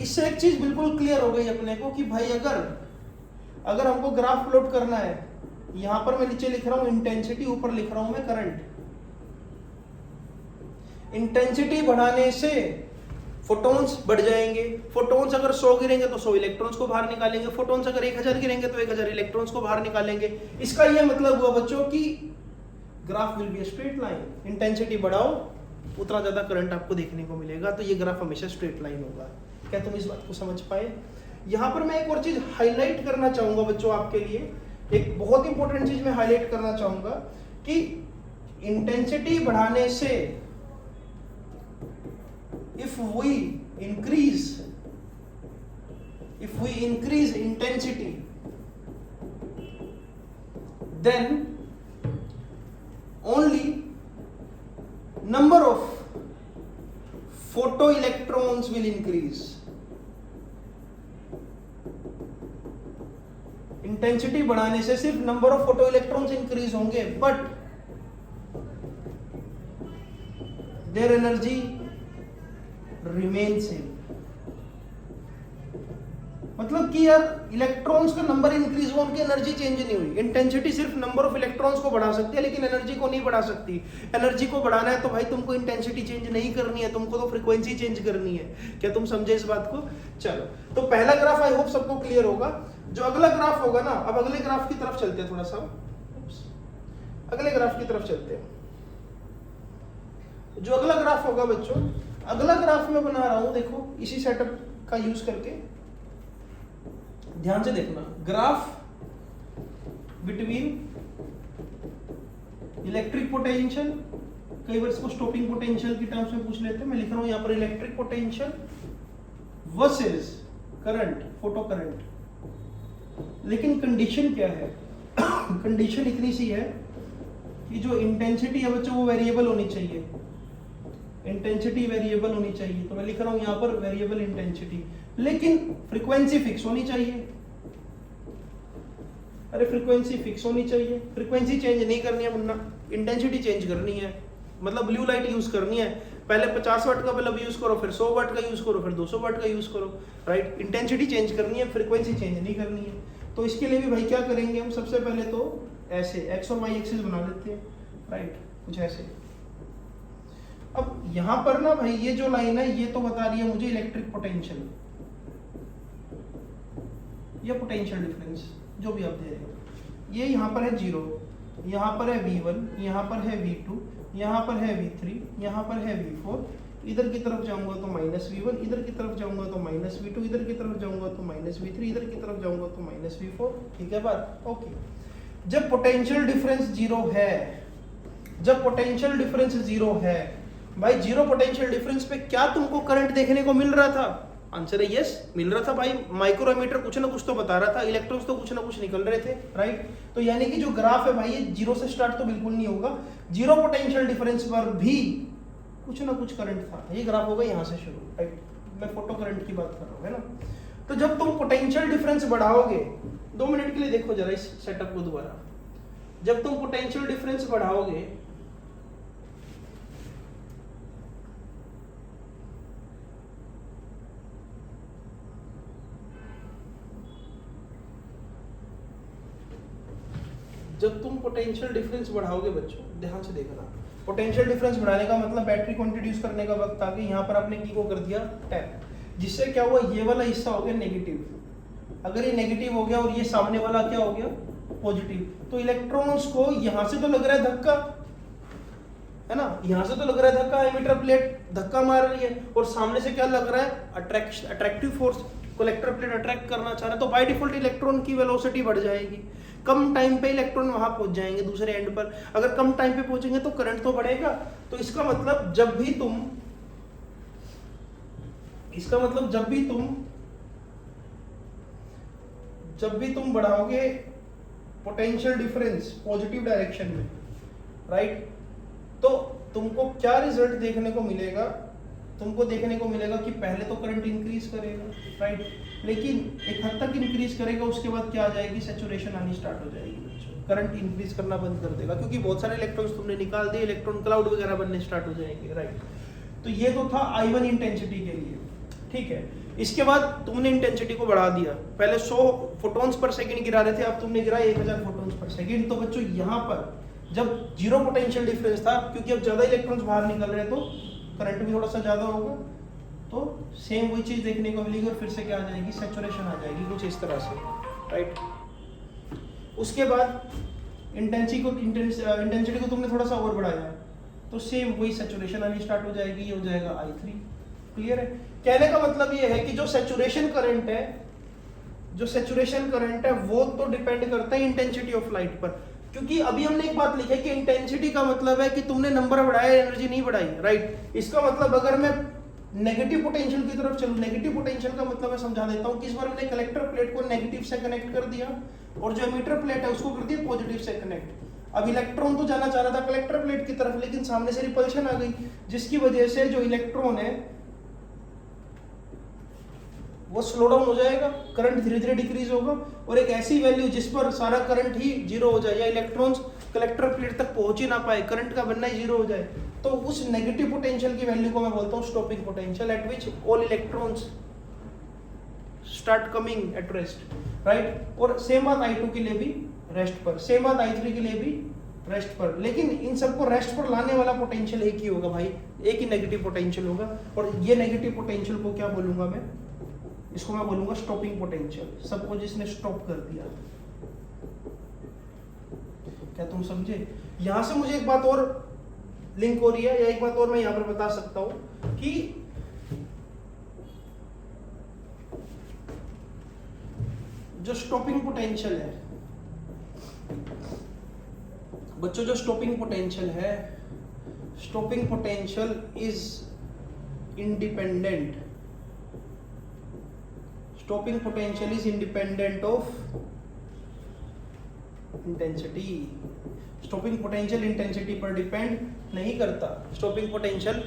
इससे एक चीज बिल्कुल क्लियर हो गई अपने को कि भाई अगर हमको ग्राफ प्लॉट करना है, यहां पर मैं नीचे लिख रहा हूं इंटेंसिटी, ऊपर लिख रहा हूं मैं करंट। इंटेंसिटी बढ़ाने से फोटॉन्स बढ़ जाएंगे। फोटॉन्स अगर 100 गिरेंगे तो 100 इलेक्ट्रॉन्स को बाहर निकालेंगे, फोटॉन्स अगर 1000 गिरेंगे तो 1000 इलेक्ट्रॉन्स को बाहर निकालेंगे। इसका यह मतलब हुआ बच्चों कि graph will be a straight line. Intensity बढ़ाओ उतना ज्यादा करंट आपको देखने को मिलेगा, तो ये ग्राफ हमेशा स्ट्रेट लाइन होगा। क्या तुम इस बात को समझ पाए? यहाँ पर मैं एक और चीज हाईलाइट करना चाहूंगा बच्चों आपके लिए, एक बहुत इंपॉर्टेंट चीज मैं हाईलाइट करना चाहूंगा कि इंटेंसिटी बढ़ाने से if we increase intensity, then only number of photoelectrons will increase. Intensity बढ़ाने से सिर्फ number of photo electrons increase होंगे, but their energy remain same. मतलब कि यार इलेक्ट्रॉन्स का नंबर इंक्रीज हुआ, उनकी एनर्जी चेंज नहीं हुई। इंटेंसिटी सिर्फ नंबर ऑफ इलेक्ट्रॉन्स को बढ़ा सकती है लेकिन एनर्जी को नहीं बढ़ा सकती। एनर्जी को बढ़ाना है तो भाई तुमको इंटेंसिटी चेंज नहीं करनी है, तुमको तो फ्रीक्वेंसी चेंज करनी है। क्या तुम समझे इस बात को? चलो, तो पहला ग्राफ आई होप सबको क्लियर होगा। जो अगला ग्राफ होगा ना, अब अगले ग्राफ की तरफ चलते हैं, थोड़ा सा अगले ग्राफ की तरफ चलते हैं। जो अगला ग्राफ होगा बच्चों, अगला ग्राफ मैं बना रहा हूं, देखो इसी सेटअप का यूज करके, ध्यान से देखना। ग्राफ बिटवीन इलेक्ट्रिक पोटेंशियल, कई बार इसको स्टॉपिंग पोटेंशियल की टर्म्स में पूछ लेते हैं। मैं लिख रहा हूं यहां पर electric potential versus current, photo current. लेकिन कंडीशन क्या है? कंडीशन इतनी सी है कि जो इंटेंसिटी है बच्चों वो वेरिएबल होनी चाहिए, इंटेंसिटी वेरिएबल होनी चाहिए। तो मैं लिख रहा हूं यहां पर वेरिएबल इंटेंसिटी, लेकिन फ्रीक्वेंसी फिक्स होनी चाहिए। अरे फ्रीक्वेंसी फिक्स होनी चाहिए, फ्रीक्वेंसी चेंज नहीं करनी है मुन्ना, इंटेंसिटी चेंज करनी है। मतलब ब्लू लाइट यूज करनी है, पहले 50 वाट का बल्ब यूज करो, फिर 100 वाट का यूज करो, फिर 200 वाट का यूज करो, राइट। इंटेंसिटी चेंज करनी है, फ्रीक्वेंसी चेंज नहीं करनी है। तो इसके लिए भी भाई क्या करेंगे हम, सबसे पहले तो ऐसे एक्स और वाई एक्सिस बना लेते हैं, राइट, कुछ ऐसे। अब यहां पर ना भाई ये जो लाइन है ये तो बता रही है मुझे इलेक्ट्रिक पोटेंशियल या पोटेंशियल डिफरेंस, जो भी आप दे रहे हो। ये यहाँ पर है 0, यहाँ पर है V1, यहाँ पर है V2, यहाँ पर है V3, यहाँ पर है V4। इधर की तरफ जाऊंगा तो -V1, इधर की तरफ जाऊंगा तो -V2, इधर की तरफ जाऊंगा तो -V3, इधर की तरफ जाऊंगा तो -V4। ठीक है बात? ओके। जब पोटेंशियल डिफरेंस 0 है, जब पोटेंशियल डिफरेंस 0 है भाई, 0 पोटेंशियल डिफरेंस पे क्या तुमको करंट देखने को मिल रहा था? आंसर है यस, मिल रहा था भाई। माइक्रोमीटर कुछ ना कुछ तो बता रहा था, इलेक्ट्रॉन्स तो कुछ ना कुछ निकल रहे थे, राइट। तो यानी कि जो ग्राफ है भाई ये 0 से स्टार्ट तो बिल्कुल नहीं होगा, 0 पोटेंशियल डिफरेंस पर भी कुछ ना कुछ करंट था। ये ग्राफ होगा यहाँ से शुरू, राइट। मैं फोटो करंट की बात कर रहा हूँ, है ना। तो जब तुम पोटेंशियल डिफरेंस बढ़ाओगे, 2 मिनट के लिए देखो जरा इस सेटअप को दोबारा। जब तुम पोटेंशियल डिफरेंस बढ़ाओगे बच्चों, ध्यान से देखना। पोटेंशियल डिफरेंस बढ़ाने का मतलब बैटरी को इंट्रोड्यूस करने का वक्त आ गया। यहाँ पर आपने की को कर दिया टैप, जिससे क्या हुआ, ये वाला हिस्सा हो गया नेगेटिव। अगर ये नेगेटिव हो गया और ये सामने वाला क्या हो गया, पॉजिटिव, तो इलेक्ट्रॉन्स को यहाँ से तो लग रहा है धक्का, है ना, यहाँ से तो लग रहा है धक्का, एमिटर प्लेट धक्का मार रही है, और सामने से क्या लग रहा है, attractive force, collector plate attract करना चाह रहा है। तो बाय डिफॉल्ट इलेक्ट्रॉन की वेलोसिटी बढ़ जाएगी, कम टाइम पे इलेक्ट्रॉन वहां पहुंच जाएंगे दूसरे एंड पर। अगर कम टाइम पे पहुंचेंगे तो करंट तो बढ़ेगा। तो इसका मतलब जब भी तुम बढ़ाओगे पोटेंशियल डिफरेंस पॉजिटिव डायरेक्शन में, राइट, तो तुमको क्या रिजल्ट देखने को मिलेगा? तुमको देखने को मिलेगा कि पहले तो करंट इंक्रीज करेगा, राइट, लेकिन एक हद तक इंक्रीज करेगा, उसके बाद क्या आ जाएगी, सैचुरेशन आनी स्टार्ट हो जाएगी बच्चों। करंट इंक्रीज करना बंद कर देगा, क्योंकि बहुत सारे इलेक्ट्रॉन्स तुमने निकाल दिए, इलेक्ट्रॉन क्लाउड वगैरह बनने स्टार्ट हो जाएंगे, राइट। तो ये तो था I1 इंटेंसिटी के लिए, ठीक है। इसके बाद तुमने इंटेंसिटी को बढ़ा दिया, पहले 100 फोटॉन्स पर सेकंड गिरा रहे थे, अब तुमने गिरा 1000 फोटॉन्स पर सेकंड। तो बच्चों यहाँ पर जब 0 पोटेंशियल डिफरेंस था, क्योंकि अब ज्यादा इलेक्ट्रॉन्स बाहर निकल रहे हैं तो करंट भी थोड़ा सा ज्यादा होगा, तो सेम वही चीज देखने को मिलेगी और फिर से क्या आ जाएगी, सैचुरेशन आ जाएगी, कुछ इस तरह से, राइट। उसके बाद इंटेंसिटी को तुमने थोड़ा सा और बढ़ाया, तो सेम वही सैचुरेशन आनी स्टार्ट हो जाएगी, ये हो जाएगा I3। क्लियर है? कहने का मतलब ये है कि जो सैचुरेशन करंट है वो तो डिपेंड करता है इंटेंसिटी ऑफ लाइट पर। क्योंकि अभी हमने एक बात लिखी है कि इंटेंसिटी का मतलब है कि तुमने नंबर बढ़ाया, एनर्जी नहीं बढ़ाई, राइट। इसका मतलब अगर मैं नेगेटिव पोटेंशियल की तरफ चलूं, नेगेटिव पोटेंशियल का मतलब मैं समझा देता हूं कि इस बार मैंने कलेक्टर प्लेट को नेगेटिव से कनेक्ट कर दिया और जो एमिटर प्लेट है उसको कर दिया पॉजिटिव से कनेक्ट। अब इलेक्ट्रॉन तो जाना चाह रहा था कलेक्टर प्लेट की तरफ, लेकिन सामने से रिपल्शन आ गई, जिसकी वजह से जो इलेक्ट्रॉन है वो स्लो डाउन हो जाएगा, करंट धीरे धीरे डिक्रीज होगा, और एक ऐसी वैल्यू जिस पर सारा करंट ही 0 हो जाए, या इलेक्ट्रॉन्स कलेक्टर प्लेट तक पहुंच ही ना पाए, करंट का बनना ही 0 हो जाए, तो उस नेगेटिव पोटेंशियल की वैल्यू को मैं बोलता हूं stopping potential, eight which all electrons start coming at rest, right. और सेम बात I2 के लिए भी रेस्ट पर, सेम बात I3 के लिए भी रेस्ट पर। लेकिन इन सबको रेस्ट पर लाने वाला पोटेंशियल एक ही होगा भाई, एक ही नेगेटिव पोटेंशियल होगा। और ये नेगेटिव पोटेंशियल को क्या बोलूंगा मैं, इसको मैं बोलूंगा स्टॉपिंग पोटेंशियल। सबको जिसने स्टॉप कर दिया, क्या तुम समझे? यहां से मुझे एक बात और लिंक हो रही है, या एक बात और मैं यहां पर बता सकता हूं कि जो स्टॉपिंग पोटेंशियल है बच्चों, जो स्टॉपिंग पोटेंशियल है, stopping potential is independent, stopping potential is independent of intensity. Stopping potential intensity पर डिपेंड नहीं करता, स्टॉपिंग पोटेंशियल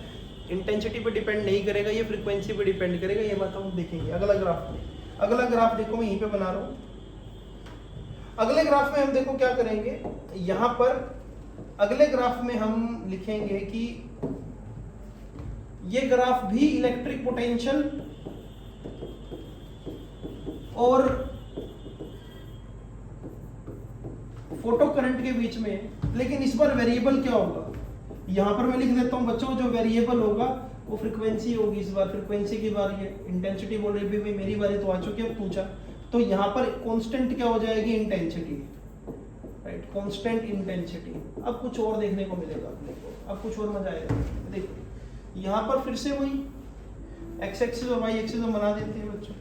इंटेंसिटी पर डिपेंड नहीं करेगा, ये फ्रीक्वेंसी पर डिपेंड करेगा। ये बात हम देखेंगे अगला ग्राफ में। अगला ग्राफ देखो, मैं यहीं पे बना रहा हूं। अगले ग्राफ में हम देखो क्या करेंगे, यहां पर अगले ग्राफ में हम लिखेंगे कि ये ग्राफ भी इलेक्ट्रिक पोटेंशियल और फोटो करंट के बीच में है। लेकिन इस बार वेरिएबल क्या होगा, यहां पर मैं लिख देता हूं बच्चों, जो वेरिएबल होगा वो फ्रीक्वेंसी होगी। इस बार फ्रीक्वेंसी की बारी है, इंटेंसिटी बोल रही है मेरी बारी तो आ चुकी है, पूछा तो यहाँ पर कांस्टेंट क्या हो जाएगी, इंटेंसिटी, राइट, कांस्टेंट इंटेंसिटी। अब कुछ और देखने को मिलेगा अपने को, अब कुछ और मजा आएगा। देखो यहाँ पर फिर से वही एक्स एक्सिस और वाई एक्सिस बना देते हैं बच्चों,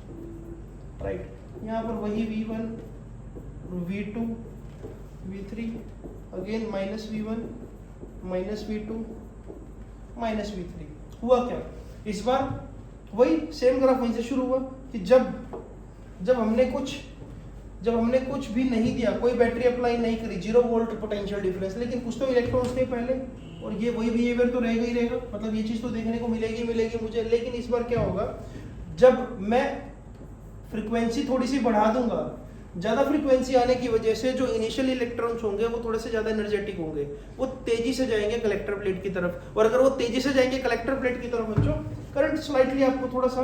राइट। यहाँ पर वही V1 V2 V3 again minus V1 minus V2 minus V3। हुआ क्या, इस बार वही सेम ग्राफ वहीं से शुरू हुआ कि जब हमने कुछ भी नहीं दिया, कोई बैटरी अप्लाई नहीं करी, 0 वोल्ट पोटेंशियल डिफरेंस, लेकिन कुछ तो इलेक्ट्रॉन्स थे पहले, और ये वही बिहेवियर तो रहेगा ही रहेगा, मतलब ये चीज तो देखने को मिलेगी मुझे। लेकिन इस बार क्या होगा, जब मैं फ्रीक्वेंसी थोड़ी सी बढ़ा दूंगा, ज्यादा फ्रीक्वेंसी आने की वजह से जो इनिशियल इलेक्ट्रॉन्स होंगे वो थोड़े से ज्यादा एनर्जेटिक होंगे, वो तेजी से जाएंगे कलेक्टर प्लेट की तरफ। और अगर वो तेजी से जाएंगे कलेक्टर प्लेट की तरफ बच्चों, करंट स्लाइटली आपको थोड़ा सा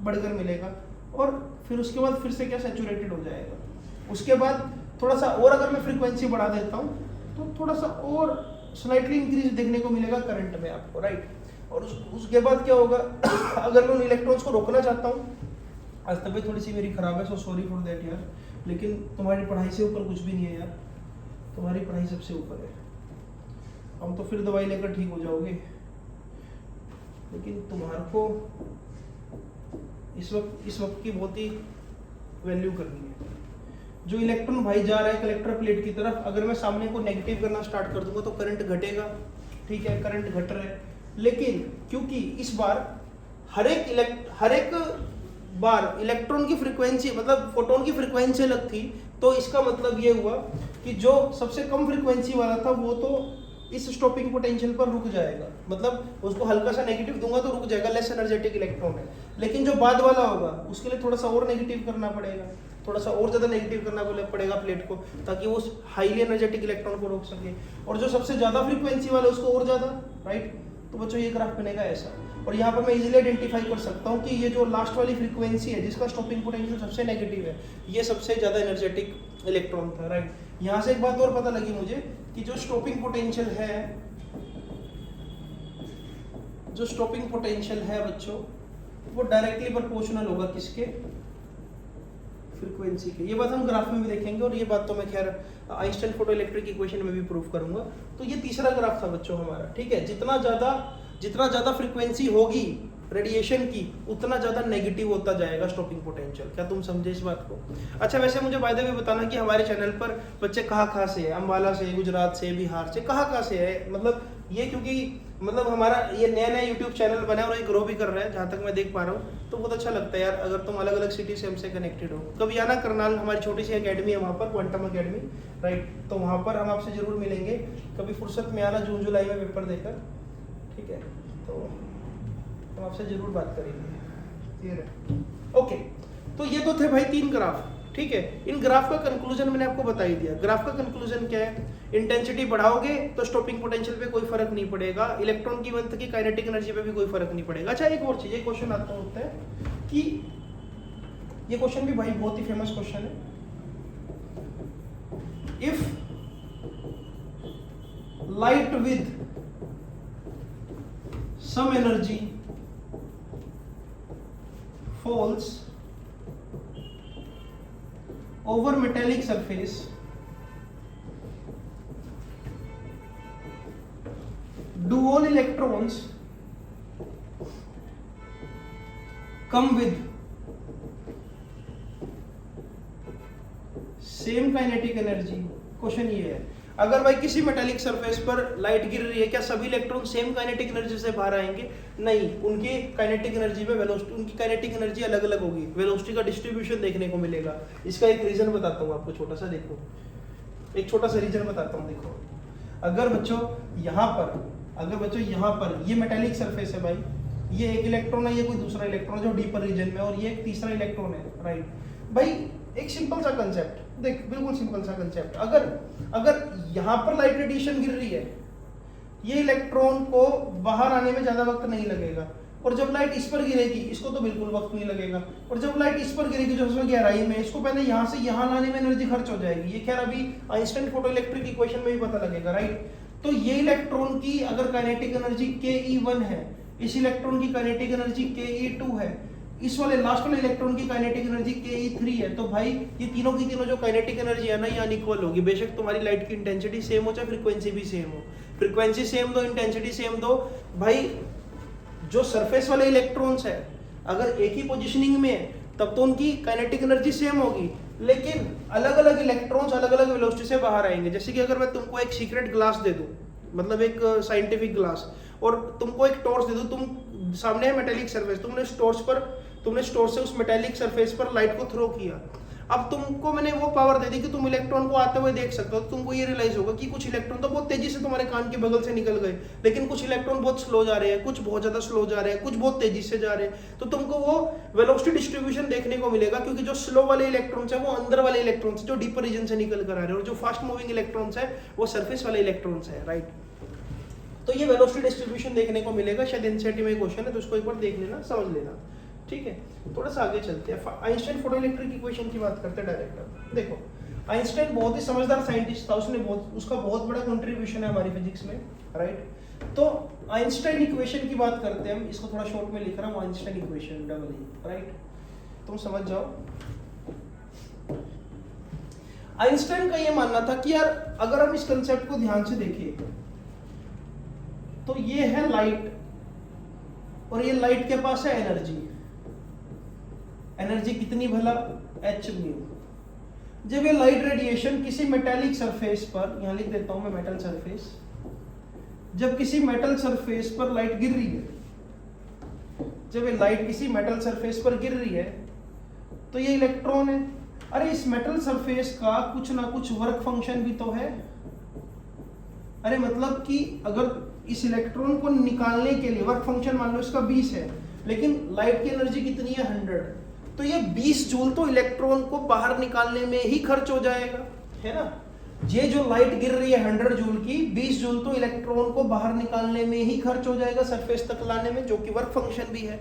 बढ़कर मिलेगा, और फिर उसके बाद फिर से क्या सैचुरेटेड हो जाएगा। उसके बाद थोड़ा सा और अगर मैं फ्रीक्वेंसी बढ़ा देता हूँ तो थोड़ा सा और स्लाइटली इंक्रीज देखने को मिलेगा करंट में आपको, राइट। और उसके बाद क्या होगा, अगर मैं उन इलेक्ट्रॉन्स को रोकना चाहता हूँ, आज तबीयत थोड़ी सी मेरी खराब है, सो सॉरी फॉर दैट यार, लेकिन तुम्हारी पढ़ाई से ऊपर कुछ भी नहीं है यार, तुम्हारी पढ़ाई सबसे ऊपर है। हम तो फिर दवाई लेकर ठीक हो जाओगे, लेकिन तुम्हारे को इस वक्त की बहुत ही वैल्यू करनी है। जो इलेक्ट्रॉन भाई जा रहा है कलेक्टर प्लेट की तरफ, अगर मैं सामने को नेगेटिव करना स्टार्ट कर दूंगा तो करंट घटेगा, ठीक है, करंट घट रहा है। लेकिन क्योंकि इस बार हर एक बार इलेक्ट्रॉन की फ्रीक्वेंसी, मतलब फोटोन की फ्रीक्वेंसी अलग थी, तो इसका मतलब ये हुआ कि जो सबसे कम फ्रीक्वेंसी वाला था वो तो इस स्टॉपिंग पोटेंशियल पर रुक जाएगा, मतलब उसको हल्का सा नेगेटिव दूंगा तो रुक जाएगा, लेस एनर्जेटिक इलेक्ट्रॉन है। लेकिन जो बाद वाला होगा उसके लिए थोड़ा सा और नेगेटिव करना पड़ेगा, थोड़ा सा और ज्यादा नेगेटिव करना पड़ेगा प्लेट को, ताकि वो हाईली एनर्जेटिक इलेक्ट्रॉन को रोक सके। और जो सबसे ज्यादा फ्रीक्वेंसी वाला है उसको और ज्यादा, राइट। तो बच्चों ये ग्राफ बनेगा ऐसा, और यहाँ पर मैं इजीली आइडेंटिफाई कर सकता हूँ कि ये जो लास्ट वाली फ्रीक्वेंसी है जिसका स्टॉपिंग पोटेंशियल सबसे नेगेटिव है, ये सबसे ज्यादा एनर्जेटिक इलेक्ट्रॉन था, राइट। यहाँ से एक बात और पता लगी मुझे कि जो स्टॉपिंग पोटेंशियल है बच्चों, वो डायरेक्टली प्रोपोर्शनल होगा किसके, फ्रीक्वेंसी के। ये बात हम ग्राफ में भी देखेंगे, और ये बात तो मैं खैर आइंस्टाइन फोटो इलेक्ट्रिक इक्वेशन में भी प्रूव करूंगा। तो ये तीसरा ग्राफ था बच्चों हमारा, ठीक है। जितना ज्यादा फ्रीक्वेंसी होगी रेडिएशन की, उतना ज्यादा नेगेटिव होता जाएगा स्टॉपिंग पोटेंशियल। क्या तुम समझे इस बात को? अच्छा, वैसे मुझे बाय द वे बताना कि हमारे चैनल पर बच्चे कहाँ से है, अम्बाला से, गुजरात से, बिहार से, कहाँ से है, मतलब ये क्योंकि मतलब हमारा ये नया यूट्यूब चैनल बना है और ये ग्रो भी कर रहा है, जहाँ तक मैं देख पा रहा हूँ, तो बहुत अच्छा लगता है यार अगर तुम अलग अलग सिटी से हमसे कनेक्टेड हो। कभी आना करनाल, हमारी छोटी सी अकेडमी है वहाँ पर, क्वांटम अकेडमी, राइट। तो वहाँ पर हम आपसे जरूर मिलेंगे, कभी फुर्सत में आना, जून जुलाई में पेपर देकर, ठीक है। तो हम आपसे जरूर बात करेंगे। ओके, तो ये तो थे भाई 3 ग्राफ, ठीक है। इन ग्राफ का कंक्लूजन मैंने आपको बता ही दिया। ग्राफ का कंक्लूजन क्या है, इंटेंसिटी बढ़ाओगे तो स्टॉपिंग पोटेंशियल पे कोई फर्क नहीं पड़ेगा, इलेक्ट्रॉन की वंथ की काइनेटिक एनर्जी पे भी कोई फर्क नहीं पड़ेगा। अच्छा, एक और चीज, एक क्वेश्चन आता है कि ये क्वेश्चन भी भाई बहुत ही फेमस क्वेश्चन है। If light with some energy falls over metallic surface, do all electrons come with same kinetic energy? Question ये है, अगर भाई किसी मेटालिक सरफेस पर लाइट गिर रही है, क्या सभी इलेक्ट्रॉन सेम काइनेटिक एनर्जी से बाहर आएंगे? नहीं, उनकी काइनेटिक एनर्जी में वेलोसिटी, उनकी काइनेटिक एनर्जी अलग अलग होगी, वेलोसिटी का डिस्ट्रीब्यूशन देखने को मिलेगा। इसका एक रीजन बताता हूँ आपको, छोटा सा देखो, एक छोटा सा रीजन बताता हूँ। देखो, अगर बच्चों यहाँ पर ये मेटालिक सरफेस है भाई, ये एक इलेक्ट्रॉन है, ये कोई दूसरा इलेक्ट्रॉन जो डीपर रीजन में, और ये एक तीसरा इलेक्ट्रॉन है, राइट भाई। एक सिंपल सा कंसेप्ट देख, बिल्कुल सिंपल सा कंसेप्ट, अगर यहाँ पर लाइट रेडिएशन गिर रही है, ये इलेक्ट्रॉन को बाहर आने में ज्यादा वक्त नहीं लगेगा, और जब लाइट इस पर गिरेगी, इसको तो बिल्कुल वक्त नहीं लगेगा, और जब लाइट इस पर गिरेगी जो उसमें गहराई में, इसको पहले यहाँ से यहाँ लाने में एनर्जी खर्च हो जाएगी। ये खैर अभी आइंस्टाइन फोटोइलेक्ट्रिक इक्वेशन में भी पता लगेगा, राइट। तो ये इलेक्ट्रॉन की अगर काइनेटिक एनर्जी ke1 है, इस इलेक्ट्रॉन की काइनेटिक एनर्जी ke2 है, इस वाले लास्ट वाले इलेक्ट्रॉन की काइनेटिक एनर्जी ke3 है, तो भाई ये तीनों की तीनों जो काइनेटिक एनर्जी है ना, ये अनइक्वल होगी। बेशक तुम्हारी लाइट की इंटेंसिटी सेम हो, चाहे फ्रीक्वेंसी भी सेम हो, फ्रीक्वेंसी सेम दो, इंटेंसिटी सेम दो, भाई जो सरफेस वाले इलेक्ट्रॉन्स है अगर एक ही पोजिशनिंग में है तब तो उनकी काइनेटिक एनर्जी सेम होगी, लेकिन अलग अलग इलेक्ट्रॉन्स अलग अलग वेलोसिटी से बाहर आएंगे। जैसे कि अगर मैं तुमको एक सीक्रेट ग्लास दे दूं, मतलब एक साइंटिफिक ग्लास, और तुमको एक टॉर्च दे दूं, तुम सामने है मेटालिक सरफेस, तुमने टॉर्च से उस मेटालिक सरफेस पर लाइट को थ्रो किया, अब तुमको मैंने वो पावर दे दी कि तुम इलेक्ट्रॉन को आते हुए देख सकते हो। तो तुमको ये रियलाइज होगा कि कुछ इलेक्ट्रॉन तो बहुत तेजी से तुम्हारे कान के बगल से निकल गए, लेकिन कुछ इलेक्ट्रॉन बहुत स्लो जा रहे हैं, कुछ बहुत ज्यादा स्लो जा रहे हैं, कुछ बहुत तेजी से जा रहे हैं। तो तुमको वो वेलोसिटी डिस्ट्रीब्यूशन देखने को मिलेगा, क्योंकि जो स्लो वाले इलेक्ट्रॉन्स है वो अंदर वाले इलेक्ट्रॉन्स जो डीपर रीजन से निकल कर आ रहे हैं, और जो फास्ट मूविंग इलेक्ट्रॉन्स है वो सरफेस वाले इलेक्ट्रॉन्स है, राइट। तो ये वेलोसिटी डिस्ट्रीब्यूशन देखने को मिलेगा, शायद एनसीईआरटी में क्वेश्चन है, तो उसको एक बार देख लेना, समझ लेना, ठीक है। थोड़ा सा आगे चलते हैं, आइंस्टाइन फोटोइलेक्ट्रिक इक्वेशन की बात करते हैं डायरेक्ट। देखो, आइंस्टाइन बहुत ही समझदार साइंटिस्ट था, उसका बहुत बड़ा कंट्रीब्यूशन है हमारी फिजिक्स में, राइट। तो आइंस्टाइन इक्वेशन की बात करते हैं हम, इसको थोड़ा शॉर्ट में लिख रहा हूँ, Einstein equation double E, right, तुम समझ जाओ। आइंस्टाइन का ये मानना था कि यार अगर हम इस कंसेप्ट को ध्यान से देखें तो ये है लाइट, और ये लाइट के पास है एनर्जी। एनर्जी कितनी भला? h mu. जब ये लाइट रेडिएशन किसी मेटालिक सरफेस पर, यहां लिख देता हूं मैं मेटल सरफेस, जब किसी मेटल सरफेस पर लाइट गिर रही है, जब ये लाइट किसी मेटल सरफेस पर गिर रही है तो ये इलेक्ट्रॉन है। अरे इस मेटल सरफेस का कुछ ना कुछ वर्क फंक्शन भी तो है। अरे मतलब कि अगर इस इलेक्ट्रॉन को निकालने के लिए वर्क फंक्शन मान लो इसका 20 है, लेकिन लाइट की एनर्जी कितनी है? 100, तो ये 20 जूल तो इलेक्ट्रॉन को बाहर निकालने में ही खर्च हो जाएगा, है ना। ये जो लाइट गिर रही है 100 जूल की, 20 जूल तो इलेक्ट्रॉन को बाहर निकालने में ही खर्च हो जाएगा, सरफेस तक लाने में, जो कि वर्क फंक्शन भी है।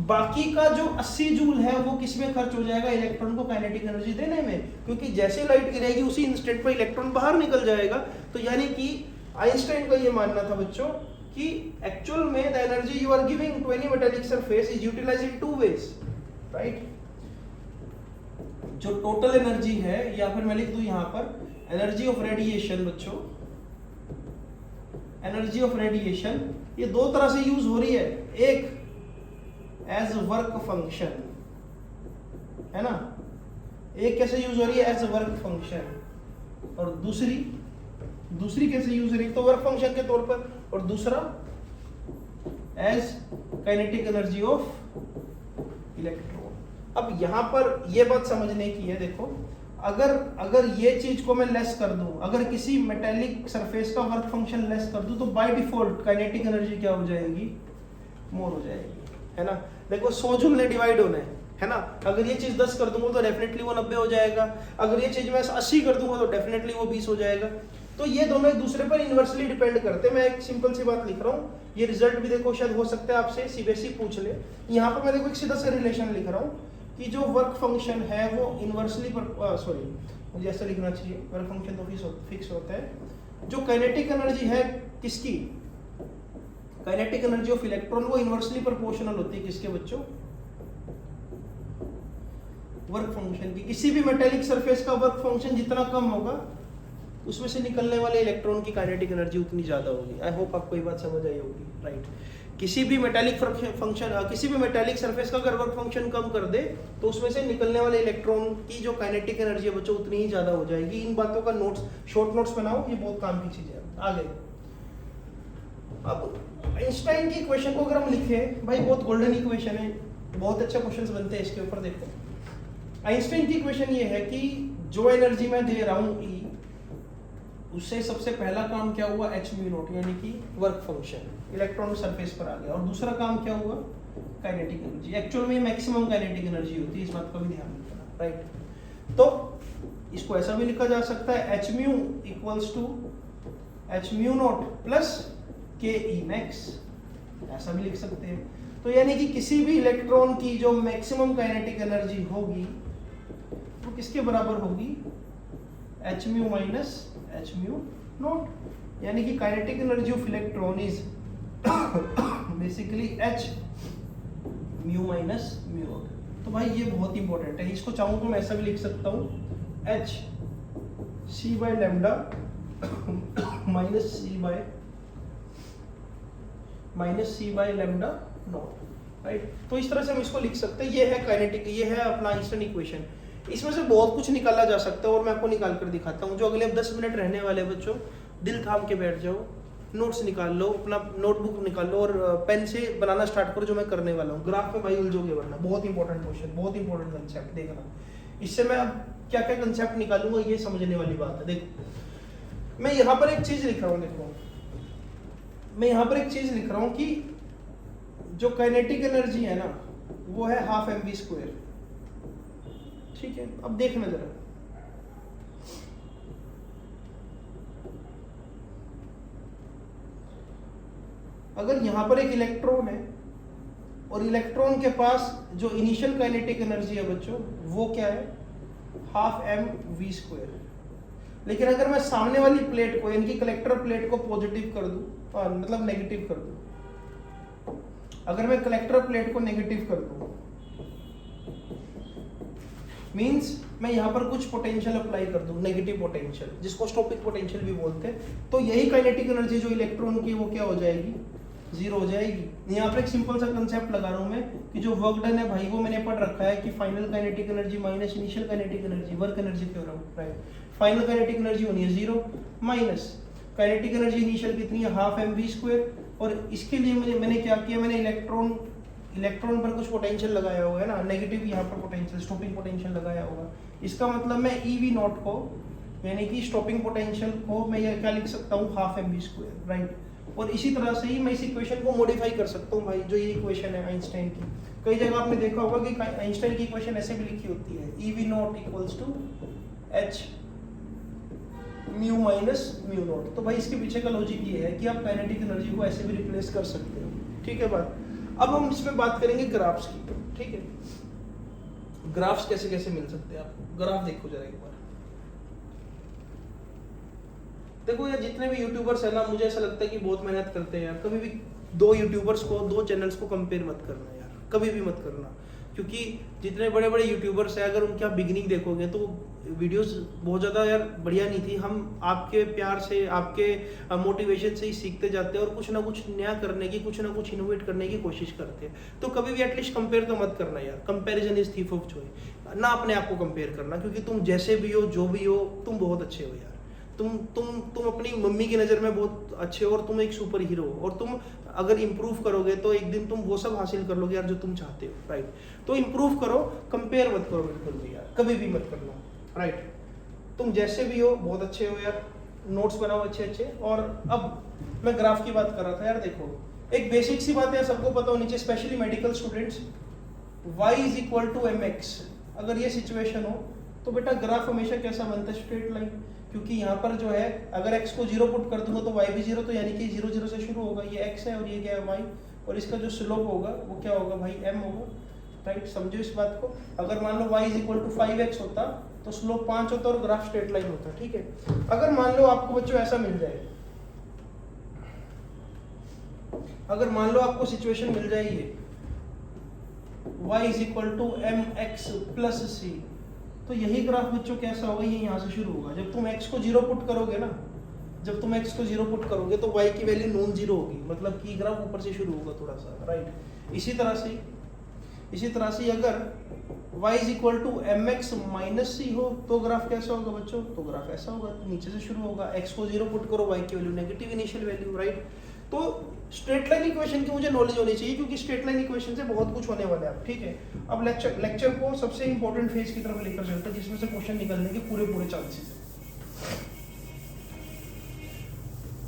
बाकी का जो 80 जूल है वो किस में खर्च हो जाएगा? इलेक्ट्रॉन को काइनेटिक एनर्जी देने में, क्योंकि जैसे लाइट गिरेगी उसी इंस्टेंट पर इलेक्ट्रॉन बाहर निकल जाएगा। तो यानी कि आइंस्टाइन का ये मानना था बच्चों कि एक्चुअल में the energy you are giving to any metallic surface is utilised in two ways, right. जो टोटल एनर्जी है, या फिर मैं लिख दूं यहां पर एनर्जी ऑफ रेडिएशन बच्चों, एनर्जी ऑफ रेडिएशन ये दो तरह से यूज हो रही है। एक एज वर्क फंक्शन, है ना, एक कैसे यूज हो रही है? एज वर्क फंक्शन, और दूसरी कैसे यूज हो रही है? तो वर्क फंक्शन के तौर पर, और दूसरा as kinetic energy of electron. अब यहां पर ये बात समझने की है, देखो अगर ये चीज को मैं लेस कर दूं, अगर किसी मेटेलिक सरफेस का वर्क फंक्शन लेस कर दूं, तो बाय डिफॉल्ट काइनेटिक एनर्जी क्या हो जाएगी? मोर हो जाएगी, है ना। देखो 100 जूल ने डिवाइड होना है ना। अगर ये चीज 10 कर दूंगा तो डेफिनेटली वो 90 हो जाएगा, अगर ये चीज मैं 80 कर दूंगा तो डेफिनेटली वो 20 हो जाएगा। तो ये दोनों एक दूसरे पर इन्वर्सली डिपेंड करते हैं। मैं एक सिंपल सी बात लिख रहा हूँ, ये रिजल्ट भी देखो शायद हो सकता है आपसे सीबीएसई पूछ ले। यहाँ पर मैं देखो एक सीधा सा रिलेशन लिख रहा हूँ, कि जो वर्क फंक्शन है वो इन्वर्सली सॉरी मुझे ऐसा लिखना चाहिए, वर्क फंक्शन तो फिक्स होता है। जो काइनेटिक एनर्जी है किसकी, काइनेटिक एनर्जी ऑफ इलेक्ट्रॉन, वो इन्वर्सली प्रोपोर्शनल होती है किसके बच्चों, वर्क फंक्शन की। किसी भी मेटेलिक सरफेस का वर्क फंक्शन जितना कम होगा उसमें से निकलने वाले इलेक्ट्रॉन की काइनेटिक एनर्जी उतनी ज्यादा होगी। आई होप आपको ये बात समझ आई होगी, राइट। किसी भी मेटेलिक फंक्शन, किसी भी मेटेलिक सरफेस का अगर वर्क फंक्शन कम कर दे तो उसमें से निकलने वाले इलेक्ट्रॉन की जो काइनेटिक एनर्जी है बच्चों उतनी ही ज्यादा हो जाएगी। इन बातों का नोट्स, शॉर्ट नोट्स बनाओ, ये बहुत काम की चीज है। आगे अब आइंस्टाइन की इक्वेशन को अगर हम लिखें, भाई बहुत गोल्डन इक्वेशन है, बहुत अच्छे क्वेश्चंस बनते हैं इसके ऊपर। देखो आइंस्टाइन की इक्वेशन ये है कि जो एनर्जी मैं दे रहा हूं E, उससे सबसे पहला काम क्या हुआ, h म्यू नॉट, यानी कि वर्क फंक्शन इलेक्ट्रॉन सरफेस पर आ गया। और दूसरा काम क्या हुआ, काइनेटिक एनर्जी। एक्चुअल में मैक्सिमम काइनेटिक एनर्जी होती है, इस बात का भी ध्यान रखना, राइट। तो इसको ऐसा भी लिखा जा सकता है h mu equals to h mu naught plus k E max, ऐसा भी लिख सकते हैं। तो यानी कि किसी भी इलेक्ट्रॉन की जो मैक्सिमम काइनेटिक एनर्जी होगी वो किसके बराबर होगी, h mu minus h mu not, यानी कि kinetic energy of electron is basically h mu minus mu naught. तो भाई ये बहुत इंपॉर्टेंट है, इसको चाहूँ तो मैं ऐसा भी लिख सकता हूँ h c bye lambda minus c bye lambda not, right. तो इस तरह से हम इसको लिख सकते हैं। ये है काइनेटिक, ये है अपना आइंस्टाइन इक्वेशन। इसमें से बहुत कुछ निकाला जा सकता है और मैं आपको निकाल कर दिखाता हूँ। जो अगले 10 मिनट रहने वाले बच्चों, दिल थाम के बैठ जाओ, नोट्स निकाल लो, अपना नोटबुक निकाल लो और पेन से बनाना स्टार्ट करो जो मैं करने वाला हूँ। ग्राफ में भाई उलझोगे वरना, बहुत इंपॉर्टेंट क्वेश्चन, बहुत इंपॉर्टेंट कंसेप्ट देखना। इससे मैं अब क्या क्या कंसेप्ट निकालूंगा ये समझने वाली बात है। देखो मैं यहाँ पर एक चीज लिख रहा हूँ, देखो मैं यहाँ पर एक चीज लिख रहा हूँ कि जो काइनेटिक एनर्जी है ना वो है हाफ mv², ठीक है। अब देखना जरा, अगर यहां पर एक इलेक्ट्रॉन है और इलेक्ट्रॉन के पास जो इनिशियल काइनेटिक एनर्जी है बच्चों वो क्या है, हाफ mv²। लेकिन अगर मैं सामने वाली प्लेट को यानी कि कलेक्टर प्लेट को पॉजिटिव कर दूं, मतलब नेगेटिव कर दूं, अगर मैं कलेक्टर प्लेट को नेगेटिव कर दूं मींस मैं यहाँ पर कुछ पोटेंशियल अप्लाई कर दूं, नेगेटिव पोटेंशियल, जिसको स्टॉपिक पोटेंशियल भी बोलते हैं। तो यही काइनेटिक एनर्जी जो इलेक्ट्रॉन की वो क्या हो जाएगी, जीरो हो जाएगी। यहाँ पर एक सिंपल सा कंसेप्ट लगा रहा हूँ मैं कि जो वर्क डन है भाई वो मैंने पढ़ रखा है कि final kinetic energy minus initial kinetic energy, work energy theorem, right. Final kinetic energy होनी है zero minus kinetic energy initial कितनी है, हाफ mv²। और इसके लिए मैंने क्या किया, मैंने इलेक्ट्रॉन पर कुछ पोटेंशियल लगाया हुआ है ना, नेगेटिव यहाँ पर पोटेंशियल, स्टॉपिंग पोटेंशियल लगाया होगा। इसका मतलब मैं EV0 को यानी कि स्टॉपिंग पोटेंशियल को मैं ये क्या लिख सकता हूँ, हाफ mv², राइट। और इसी तरह से ही मैं इस इक्वेशन को मॉडिफाई कर सकता हूँ भाई, जो ये इक्वेशन है आइंस्टाइन की। कई जगह आपने देखा होगा कि आइंस्टाइन की इक्वेशन ऐसे भी लिखी होती है, EV0 equals to h mu minus mu naught. तो भाई इसके पीछे का लॉजिक ये है कि आप काइनेटिक एनर्जी को ऐसे भी रिप्लेस कर सकते हो, ठीक है बात। अब हम इसमें बात करेंगे ग्राफ्स की, ठीक है। ग्राफ्स कैसे कैसे मिल सकते हैं आपको, ग्राफ देखो जरा एक बार। देखो यार जितने भी यूट्यूबर्स है ना, मुझे ऐसा लगता है कि बहुत मेहनत करते हैं यार। कभी भी दो यूट्यूबर्स को, दो चैनल्स को कंपेयर मत करना यार, कभी भी मत करना। क्योंकि जितने बड़े बड़े यूट्यूबर्स हैं, अगर उनकी आप बिगिनिंग देखोगे तो वीडियोस बहुत ज़्यादा यार बढ़िया नहीं थी। हम आपके प्यार से, आपके मोटिवेशन से ही सीखते जाते हैं और कुछ ना कुछ नया करने की, कुछ ना कुछ इनोवेट करने की कोशिश करते हैं। तो कभी भी एटलीस्ट कंपेयर तो मत करना यार, comparison is thief of Joy. ना अपने आप को कंपेयर करना, क्योंकि तुम जैसे भी हो, जो भी हो, तुम बहुत अच्छे हो यार। तुम अपनी मम्मी की नज़र में बहुत अच्छे हो और तुम एक सुपर हीरो हो। और तुम अगर इम्प्रूव करोगे तो एक दिन तुम वो सब हासिल कर लोगे यार जो तुम चाहते हो, राइट। तो इम्प्रूव करो, कंपेयर मत करो बिल्कुल भी यार, कभी भी मत करना, राइट। तुम जैसे भी हो बहुत अच्छे हो यार, नोट्स बनाओ अच्छे अच्छे। और अब मैं ग्राफ की बात कर रहा था यार। देखो एक बेसिक सी बात है, सबको पता होनी चाहिए, specially medical students, y is equal to mx। अगर ये सिचुएशन हो तो बेटा ग्राफ हमेशा कैसा बनता है, स्ट्रेट लाइन। क्योंकि यहाँ पर जो है अगर x को 0 पुट कर दूंगा तो y भी 0, तो यानी कि 0 0 से शुरू होगा, ये x है और ये क्या है y। और इसका जो स्लोप होगा वो क्या होगा भाई m होगा। राइट, समझो इस बात को। अगर मान लो y is equal to 5x होता तो स्लोप 5 होता और ग्राफ स्ट्रेट लाइन होता, ठीक है। अगर मान लो आपको बच्चों ऐसा मिल जाए, अगर मान लो आपको सिचुएशन मिल जाए ये y is equal to mx plus c, तो यही ग्राफ बच्चों कैसा होगा, ये यहाँ से शुरू होगा। जब तुम x को 0 पुट करोगे ना, जब तुम x को 0 पुट करोगे तो y की वैल्यू नॉन जीरो होगी, मतलब कि ग्राफ ऊपर से शुरू होगा थोड़ा सा, राइट। इसी तरह से अगर y is equal to mx minus c हो तो ग्राफ कैसा होगा बच्चों, तो ग्राफ ऐसा होगा, नीचे से शुरू होगा। x को 0 पुट करो, y की value negative initial value, right. तो स्ट्रेट लाइन इक्वेशन की मुझे नॉलेज होनी चाहिए, क्योंकि स्ट्रेट लाइन इक्वेशन से बहुत कुछ होने वाला है, ठीक है। अब लेक्चर को सबसे इंपॉर्टेंट फेज की तरफ लेकर चलते हैं, जिसमें से क्वेश्चन निकलने के पूरे चांसेस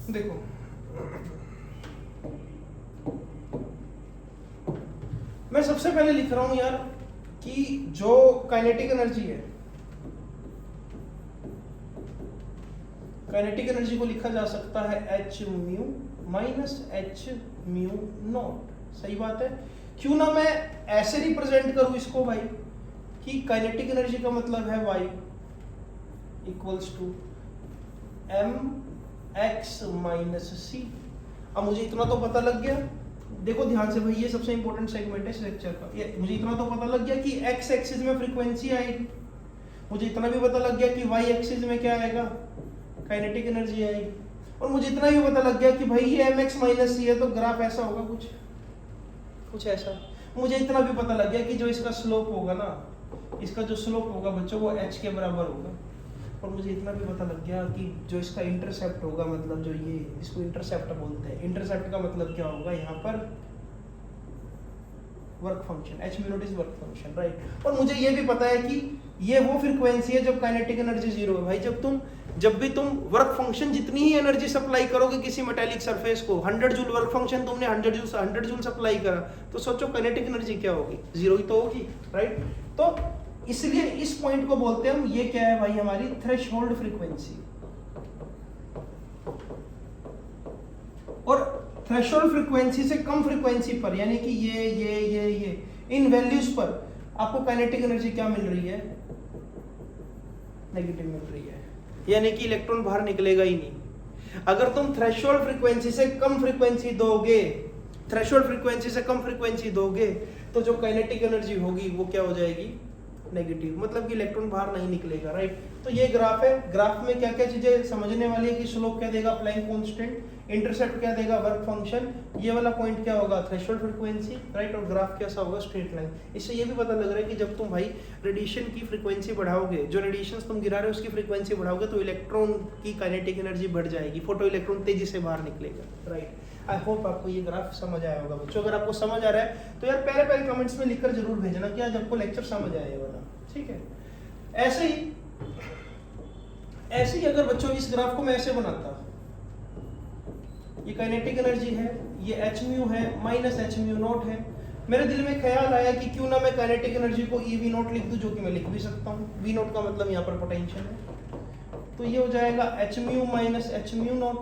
हैं। देखो मैं सबसे पहले लिख रहा हूं यार कि जो काइनेटिक एनर्जी है, काइनेटिक एनर्जी को लिखा जा सकता है h mu minus h mu not, सही बात है। क्यों ना मैं ऐसे रिप्रेजेंट करूं इसको भाई कि काइनेटिक एनर्जी का मतलब है y equals to mx minus c। अब मुझे इतना तो पता लग गया, देखो ध्यान से भाई, ये सबसे इंपॉर्टेंट सेगमेंट है इस लेक्चर का। ये मुझे इतना तो पता लग गया कि x एक्सिस में फ्रीक्वेंसी आएगी, मुझे इतना भी पता लग गया कि y एक्सिस में क्या आएगा, काइनेटिक एनर्जी आएगी, और मुझे इतना भी पता लग गया कि भाई ये mx माइनस c है तो ग्राफ ऐसा होगा, कुछ ऐसा। मुझे इतना भी पता लग गया कि जो इसका स्लोप होगा ना, इसका जो स्लोप होगा बच्चों वो h के बराबर होगा, और मुझे इतना भी पता लग गया कि जो इसका इंटरसेप्ट होगा, मतलब जो ये इसको इंटरसेप्ट बोलते हैं, इंटरसेप्ट का मतलब क्या होगा यहाँ पर, work function, h mu not is work function, right. और मुझे ये भी पता है कि ये वो फ्रीक्वेंसी है जब काइनेटिक एनर्जी जीरो है भाई। जब भी तुम वर्क फंक्शन जितनी ही एनर्जी सप्लाई करोगे किसी मेटेलिक सरफेस को, 100 जूल वर्क फंक्शन तुमने 100 जूल सप्लाई करा, तो सोचो काइनेटिक एनर्जी क्या होगी, जीरो ही तो होगी, राइट। तो इसलिए इस पॉइंट को बोलते हैं हम, ये क्या है भाई, हमारी थ्रेशोल्ड फ्रीक्वेंसी। और थ्रेशोल्ड फ्रीक्वेंसी से कम फ्रीक्वेंसी पर, यानी कि ये इन वैल्यूज पर आपको काइनेटिक एनर्जी क्या मिल रही है, नेगेटिव मिल रही है, यानी कि इलेक्ट्रॉन बाहर निकलेगा ही नहीं। अगर तुम थ्रेशोल्ड फ्रीक्वेंसी से कम फ्रीक्वेंसी दोगे, थ्रेशोल्ड फ्रीक्वेंसी से कम फ्रीक्वेंसी दोगे, तो जो काइनेटिक एनर्जी होगी वो क्या हो जाएगी, नेगेटिव, मतलब कि इलेक्ट्रॉन बाहर नहीं निकलेगा, राइट। तो ये ग्राफ है, ग्राफ में क्या क्या चीजें समझने वाली है कि स्लोप क्या देगा, प्लैंक कांस्टेंट, इंटरसेप्ट क्या देगा, वर्क फंक्शन, ये वाला पॉइंट क्या होगा, थ्रेशोल्ड फ्रीक्वेंसी, राइट, और ग्राफ कैसा होगा, स्ट्रेट लाइन। इससे ये भी पता लग रहा है कि जब तुम भाई रेडिएशन की फ्रीक्वेंसी बढ़ाओगे, जो रेडिएशन तुम गिरा रहे हो उसकी फ्रीक्वेंसी बढ़ाओगे, तो इलेक्ट्रॉन की काइनेटिक एनर्जी बढ़ जाएगी, फोटो इलेक्ट्रॉन तेजी से बाहर निकलेगा, राइट। आई होप आपको ये ग्राफ समझ आया होगा बच्चों। अगर आपको समझ आ रहा है तो यार पहले कमेंट्स में लिखकर जरूर भेजना कि आज आपको लेक्चर समझ आया ये वाला, ठीक है। ऐसे ही अगर बच्चों इस ग्राफ को मैं ऐसे बनाता, ये काइनेटिक एनर्जी है, ये h म्यू है माइनस h म्यू नॉट है, मेरे दिल में ख्याल आया कि क्यों ना मैं काइनेटिक एनर्जी को e v नॉट लिख दूं, जो कि मैं लिख भी सकता हूँ। v नॉट का मतलब यहाँ पर पोटेंशियल है, तो ये हो जाएगा h mu minus h mu not.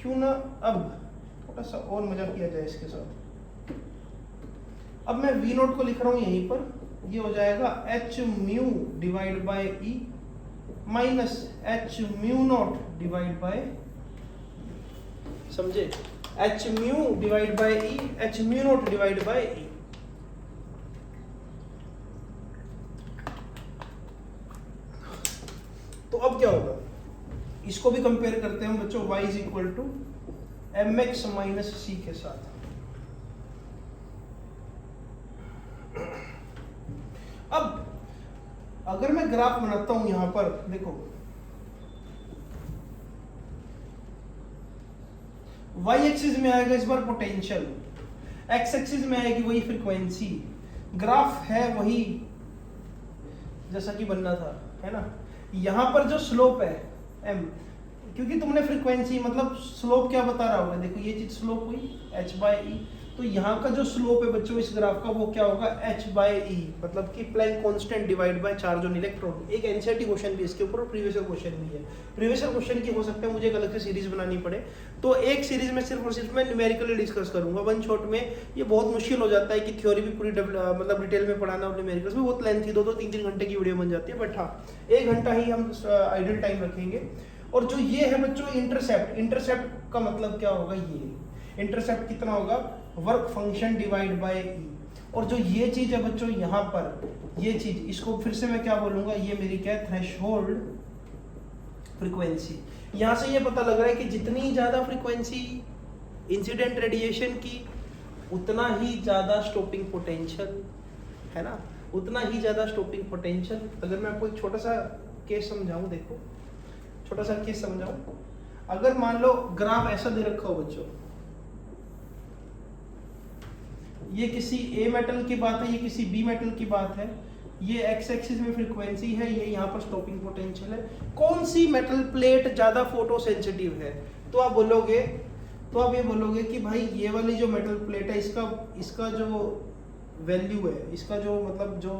क्यों ना अब थोड़ा सा और मजा किया जाए इसके साथ, अब मैं v नॉट को लिख रहा हूँ यहीं पर, ये हो जाएगा h mu divide by e minus h mu not divide bye, समझे, h mu divide by e, h mu not divide by e। तो अब क्या होगा, इसको भी कंपेयर करते हैं बच्चों, y is equal to mx minus c के साथ। अब अगर मैं ग्राफ बनाता हूं यहां पर, देखो y एक्सिस में आएगा इस बार पोटेंशियल, x एक्सिस में आएगी वही फ्रीक्वेंसी, ग्राफ है वही जैसा कि बनना था, है ना। यहां पर जो स्लोप है m, क्योंकि तुमने फ्रीक्वेंसी मतलब स्लोप क्या बता रहा होगा, देखो ये चीज स्लोप हुई h बाय e, तो यहाँ का जो स्लोप है बच्चों इस ग्राफ का वो क्या होगा, h/e, मतलब कि Planck constant divide by charge on electron. एक एनसीईआरटी क्वेश्चन भी इसके ऊपर और प्रीवियस क्वेश्चन भी है। प्रीवियस क्वेश्चन की हो सकता है मुझे एक अलग से सीरीज बनानी पड़े, तो एक सीरीज में सिर्फ और सिर्फ मैं न्यूमेरिकली डिस्कस करूंगा वन शॉट में। ये बहुत मुश्किल हो जाता है कि थ्योरी भी पूरी मतलब डिटेल में पढ़ाना और न्यूमेरिकल्स भी बहुत लेंथी 2-2 3-3 घंटे की वीडियो बन जाती है, बट हाँ 1 घंटा ही हम आइडल टाइम रखेंगे। और जो ये है बच्चों इंटरसेप्ट, इंटरसेप्ट का मतलब क्या होगा, ये इंटरसेप्ट कितना होगा, वर्क फंक्शन डिवाइड बाय ई। और जो ये चीज है बच्चों यहाँ पर ये चीज, इसको फिर से मैं क्या बोलूंगा, ये मेरी क्या है, थ्रेशोल्ड फ्रीक्वेंसी। यहाँ से ये पता लग रहा है कि जितनी ज्यादा फ्रीक्वेंसी इंसिडेंट रेडिएशन की उतना ही ज्यादा स्टॉपिंग पोटेंशियल है ना, उतना ही ज्यादा स्टॉपिंग पोटेंशियल। अगर मैं आपको एक छोटा सा केस समझाऊं, देखो छोटा सा केस समझाऊं। अगर मान लो ग्राफ ऐसा दे रखा हो बच्चों, ये किसी ए मेटल की बात है, ये किसी बी मेटल की बात है, ये एक्स एक्सिस में फ्रीक्वेंसी है, ये यहाँ पर स्टॉपिंग पोटेंशियल है। कौन सी मेटल प्लेट ज्यादा फोटो सेंसिटिव है, तो आप ये बोलोगे कि भाई ये वाली जो मेटल प्लेट है इसका जो वैल्यू है, इसका जो मतलब जो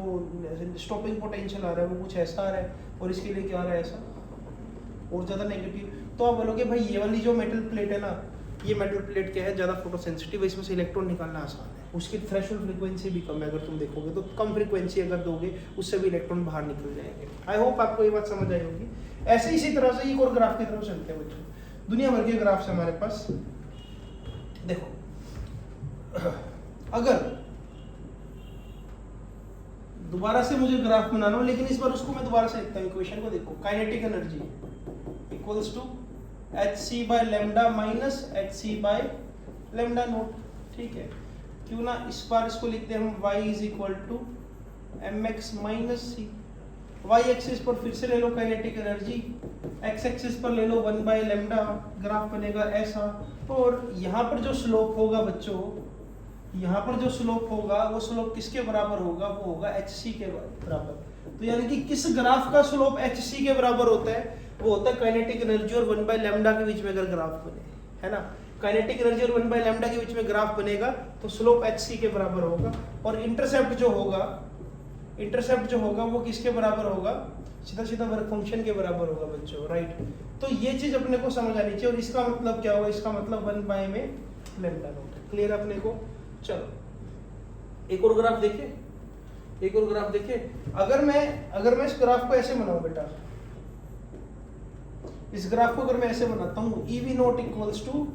स्टॉपिंग पोटेंशियल आ रहा है वो कुछ ऐसा आ रहा है, और इसके लिए क्या आ रहा है ऐसा और ज्यादा नेगेटिव। तो आप बोलोगे भाई ये वाली जो मेटल प्लेट है ना, ये मेटल प्लेट क्या है, ज्यादा फोटो सेंसिटिव है, इसमें से इलेक्ट्रॉन निकालना आसान है, उसकी थ्रेशोल्ड फ्रीक्वेंसी भी कम है। अगर तुम देखोगे तो कम फ्रीक्वेंसी अगर दोगे उससे भी इलेक्ट्रॉन बाहर निकल जाएंगे। आई होप आपको ये बात समझ आई होगी। ऐसे इसी तरह से एक और ग्राफ की तरफ चलते हैं बच्चों। दुनिया भर के ग्राफ हमारे पास, देखो अगर दोबारा से मुझे ग्राफ बनाना हो, लेकिन इस बार उसको मैं दोबारा से लिखता हूँ इक्वेशन को। देखो kinetic energy equals to hc by lambda minus hc by lambda naught, ठीक है। क्यों ना इस बार इसको लिखते हैं हम y is equal to mx minus C. y axis पर फिर से ले लो काइनेटिक एनर्जी, x एक्सिस पर ले लो 1 बाय लैम्डा, ग्राफ बनेगा ऐसा। और यहाँ पर जो स्लोप होगा बच्चों, यहाँ पर जो स्लोप होगा वो स्लोप किसके बराबर होगा, वो होगा hc के बराबर। तो यानी कि किस ग्राफ का स्लोप hc के बराबर होता है, वो होता है काइनेटिक एनर्जी और 1 बाय लैम्डा के बीच में अगर ग्राफ बने, है ना। काइनेटिक एनर्जी और 1 बाय लैम्डा के बीच में ग्राफ बनेगा तो स्लोप hc के बराबर होगा। और इंटरसेप्ट जो होगा वो किसके बराबर होगा, सीधा सीधा वर्क फंक्शन के बराबर होगा बच्चों, राइट। तो ये चीज अपने को समझ आनी चाहिए। और इसका मतलब क्या होगा, इसका मतलब 1 बाय में लैम्डा नॉट। क्लियर अपने को। चलो एक और ग्राफ देखे। अगर मैं इस ग्राफ को ऐसे बनाऊं बेटा, इस ग्राफ को अगर मैं ऐसे बनाता हूँ, EV naught equals to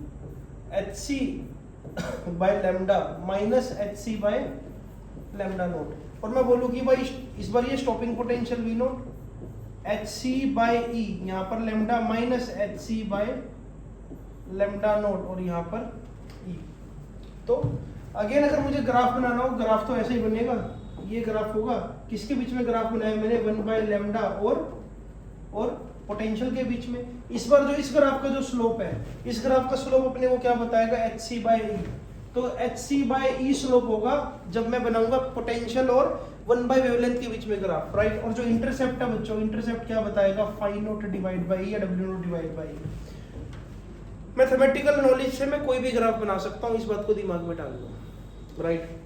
HC by lambda minus HC by lambda naught, और मैं बोलूँ कि भाई इस बार ये stopping potential V naught HC by E, यहाँ पर lambda minus HC by lambda naught, और यहाँ पर E। तो अगेन अगर मुझे ग्राफ बनाना हो, ग्राफ तो ऐसे ही बनेगा। ये ग्राफ होगा, किसके बीच में ग्राफ बनाया मैंने, 1 बाय लैम्डा और पोटेंशियल के बीच में। इस बार जो इस ग्राफ का जो स्लोप है, इस ग्राफ का स्लोप अपने को क्या बताएगा, HC बाय E। तो HC बाय E स्लोप होगा जब मैं बनाऊंगा पोटेंशियल और 1 बाय वेवलेंथ के बीच में ग्राफ, राइट। और जो इंटरसेप्ट है बच्चों, इंटरसेप्ट क्या बताएगा, phi naught divide by E या W naught divide by E। Mathematical knowledge से मैं कोई भी ग्राफ बना सकता हूँ, इस बात को दिमाग में डाल लो, राइट।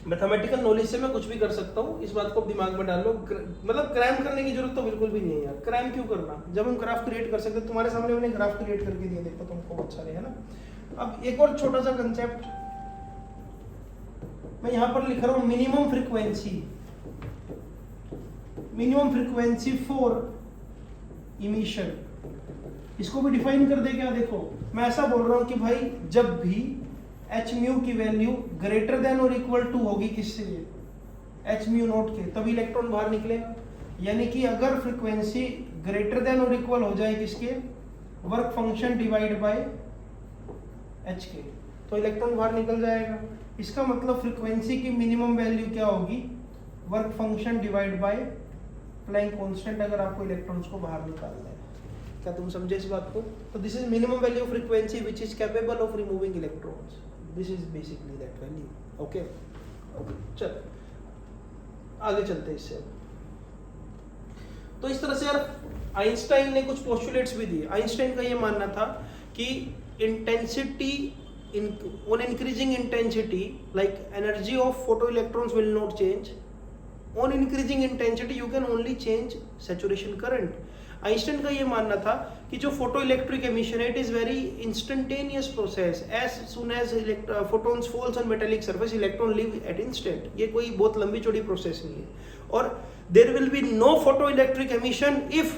मैथमेटिकल नॉलेज से मैं कुछ भी कर सकता हूँ, इस बात को दिमाग में डाल लो। मतलब क्रैम करने की जरूरत तो बिल्कुल भी नहीं है यार। क्रैम क्यों करना, जब हम ग्राफ क्रिएट कर सकते हैं। तुम्हारे सामने मैंने ग्राफ क्रिएट करके दिए, देखो तुमको बहुत सारे, है ना। अब एक और छोटा सा कंसेप्ट मैं यहाँ पर लिख रहा हूँ, मिनिमम फ्रीक्वेंसी फॉर इमिशन। इसको भी डिफाइन कर दे क्या, देखो मैं ऐसा बोल रहा हूँ कि भाई जब भी एच म्यू की वैल्यू ग्रेटर देन और इक्वल टू होगी किससे, एच म्यू नॉट के, तभी इलेक्ट्रॉन बाहर निकलेगा। यानी कि अगर फ्रीक्वेंसी ग्रेटर देन और इक्वल हो जाए किसके, work function divide by H के, तो इलेक्ट्रॉन बाहर निकल जाएगा। इसका मतलब फ्रीक्वेंसी की मिनिमम वैल्यू क्या होगी, work function divide by Planck constant, अगर आपको इलेक्ट्रॉन्स को बाहर निकालना है। क्या तुम समझे इस बात को। तो this is minimum value of frequency which is capable of removing electrons. This is basically that value. Okay चल आगे चलते हैं इससे। तो इस तरह से यार आइंस्टाइन ने कुछ पोस्टुलेट्स भी दिए। आइंस्टाइन का ये मानना था कि intensity on increasing intensity, like energy of photoelectrons will not change. On increasing intensity you can only change saturation current. Einstein का ये मानना था कि जो फोटो इलेक्ट्रिक एमिशन है, it is very instantaneous process. As soon as photons falls on metallic surface, electron leave at instant. ये कोई बहुत लंबी चौड़ी प्रोसेस नहीं है. और there will be no photo electric emission if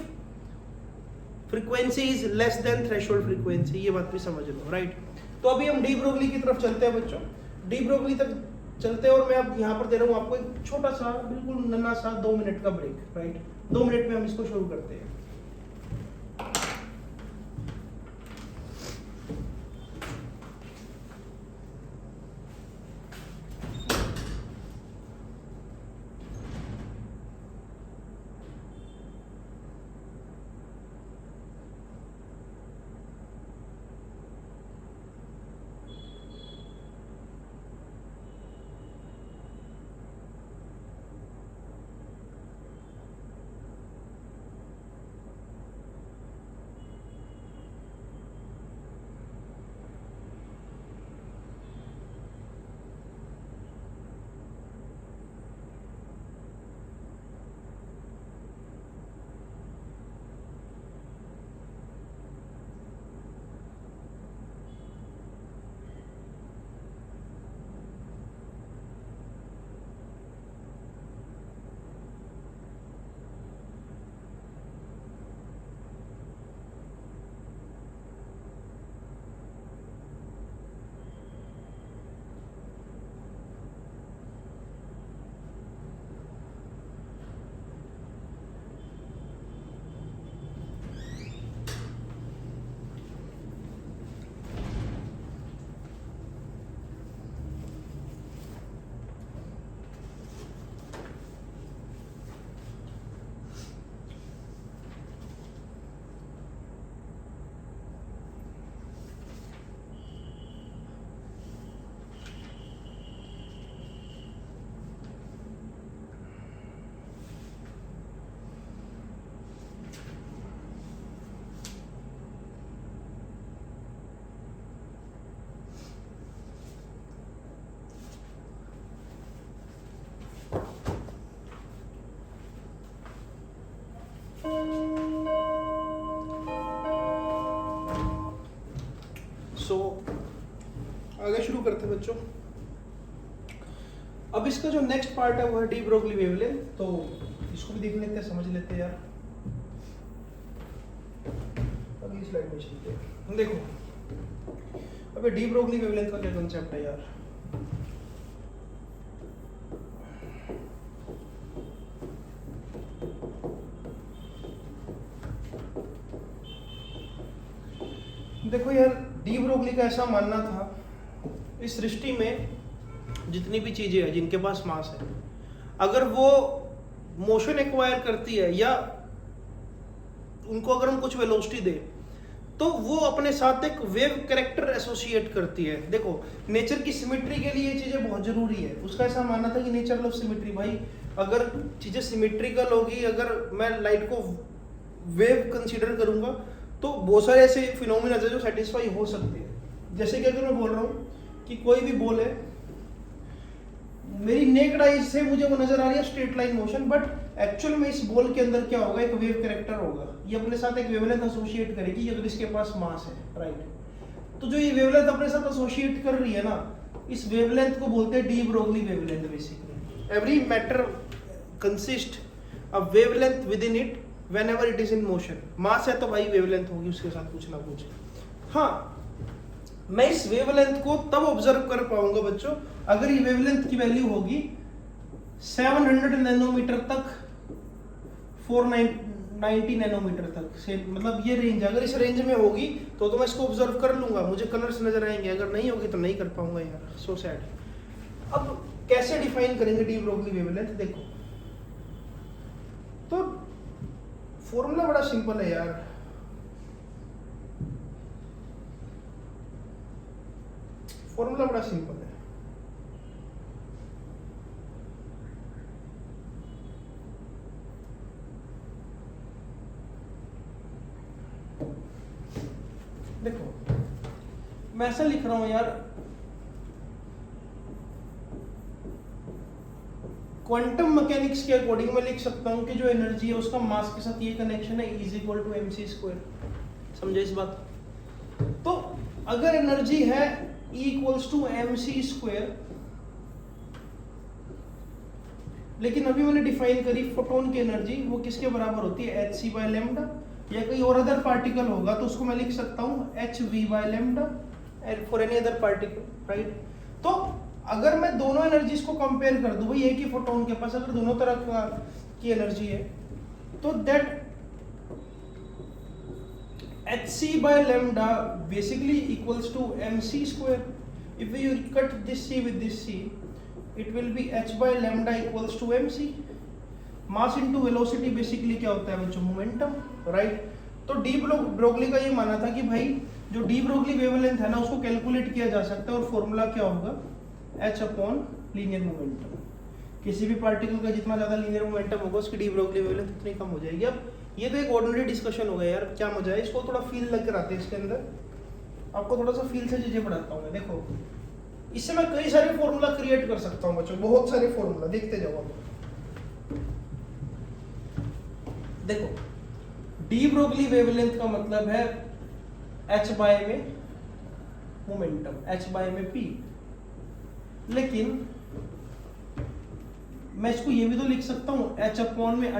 frequency is less than threshold frequency. ये बात भी समझ लो, राइट. तो अभी हम डी ब्रोगली की तरफ चलते हैं बच्चों. डी ब्रोगली तक चलते हैं और मैं अब यहाँ पर दे रहा हूँ आपको एक छोटा सा बिल्कुल नन्हा सा 2 मिनट का ब्रेक, राइट. 2 मिनट में हम इसको शुरू करते हैं. आगे शुरू करते हैं बच्चों. अब इसका जो नेक्स्ट पार्ट है वो है डी ब्रोगली वेवलेंथ. तो इसको भी देख लेते हैं, समझ लेते हैं यार. अगली स्लाइड में चलते हैं. देखो अबे डी ब्रोगली वेवलेंथ का क्या कंसेप्ट है यार. देखो यार, डी ब्रोगली का ऐसा मानना था इस सृष्टि में जितनी भी चीजें हैं जिनके पास मास है, अगर वो मोशन एक्वायर करती है या उनको अगर हम कुछ वेलोसिटी दे तो वो अपने साथ एक वेव कैरेक्टर एसोसिएट करती है. देखो नेचर की सिमेट्री के लिए ये चीजें बहुत जरूरी है. उसका ऐसा मानना था कि नेचर ऑफ सिमेट्री, भाई अगर चीजें सिमेट्रिकल होगी, अगर मैं लाइट को वेव कंसीडर करूंगा तो बहुत सारे ऐसे फिनोमिना है जो सेटिस्फाई हो सकते हैं. जैसे कि अगर मैं बोल रहा हूँ कि कोई भी बॉल है, मेरी नेक्ड आईज से मुझे वो नजर आ रही है straight line motion, but actual में इस बॉल के अंदर क्या होगा, एक वेव कैरेक्टर होगा. ये अपने साथ एक वेवलेंथ एसोसिएट करेगी अगर इसके पास मास है, राइट. तो जो ये वेवलेंथ अपने साथ एसोसिएट कर रही है ना, इस वेवलेंथ को बोलते हैं de Broglie wavelength. Basically every matter consist a wavelength within it whenever it is in motion. Mass है तो भाई वेवलेंथ होगी उसके साथ कुछ ना कुछ. हाँ, मैं इस वेवलेंथ को तब ऑब्जर्व कर पाऊंगा बच्चों अगर ये वेवलेंथ की वैल्यू होगी 700 नैनोमीटर तक 490 नैनोमीटर तक से, मतलब ये रेंज, अगर इस रेंज में होगी तो मैं इसको ऑब्जर्व कर लूंगा, मुझे कलर्स नजर आएंगे. अगर नहीं होगी तो नहीं कर पाऊंगा यार, सो सैड. अब कैसे डिफाइन करेंगे डी ब्रोगली वेवलेंथ. देखो तो फॉर्मूला बड़ा सिंपल है यार. फॉर्मूला बड़ा सिंपल है. देखो मैं ऐसा लिख रहा हूं यार, क्वांटम मैकेनिक्स के अकॉर्डिंग मैं लिख सकता हूं कि जो एनर्जी है उसका मास के साथ ये कनेक्शन है, इज इक्वल टू mc²। समझे इस बात? तो अगर एनर्जी है E इक्वल्स टू mc², लेकिन अभी मैंने डिफाइन करी फोटोन की एनर्जी, वो किसके बराबर होती है, hc/λ, या कोई और अदर पार्टिकल होगा तो उसको मैं लिख सकता हूँ hv/λ for any other particle, right. तो अगर मैं दोनों एनर्जीज को कंपेयर कर दूं, भाई एक ही फोटोन के पास अगर दोनों तरह की एनर्जी है, तो that hc/λ basically equals to mc²। if you cut this c with this c, it will be h/λ equals to mc। Mass into velocity basically क्या होता है बच्चों, मोमेंटम, राइट। तो डी ब्रोगली का ये माना था कि भाई जो डी ब्रोगली वेवलेंथ है ना उसको कैलकुलेट किया जा सकता है, और फॉर्मूला क्या होगा, h/लीनियर मोमेंटम। किसी भी पार्टिकल का जितना ज्यादा लीनियर मोमेंटम होगा उसकी डी ब्रोगली वेवलेंथ उतनी कम हो जाएगी। अब ये तो एक ऑर्डिनरी डिस्कशन हो गया यार, क्या मजा है, इसको थोड़ा फील लग कर आते हैं इसके अंदर। आपको थोड़ा सा फील से चीजें पढ़ाता हूँ मैं। देखो इससे मैं कई सारे फॉर्मूला क्रिएट कर सकता हूँ बच्चों, बहुत सारे फॉर्मूला, देखते जाओ आप। देखो डी ब्रोगली वेवलेंथ का मतलब है h बाय में मोमेंटम, h बाय में p। लेकिन मैं इसको ये भी तो लिख सकता हूँ h/, में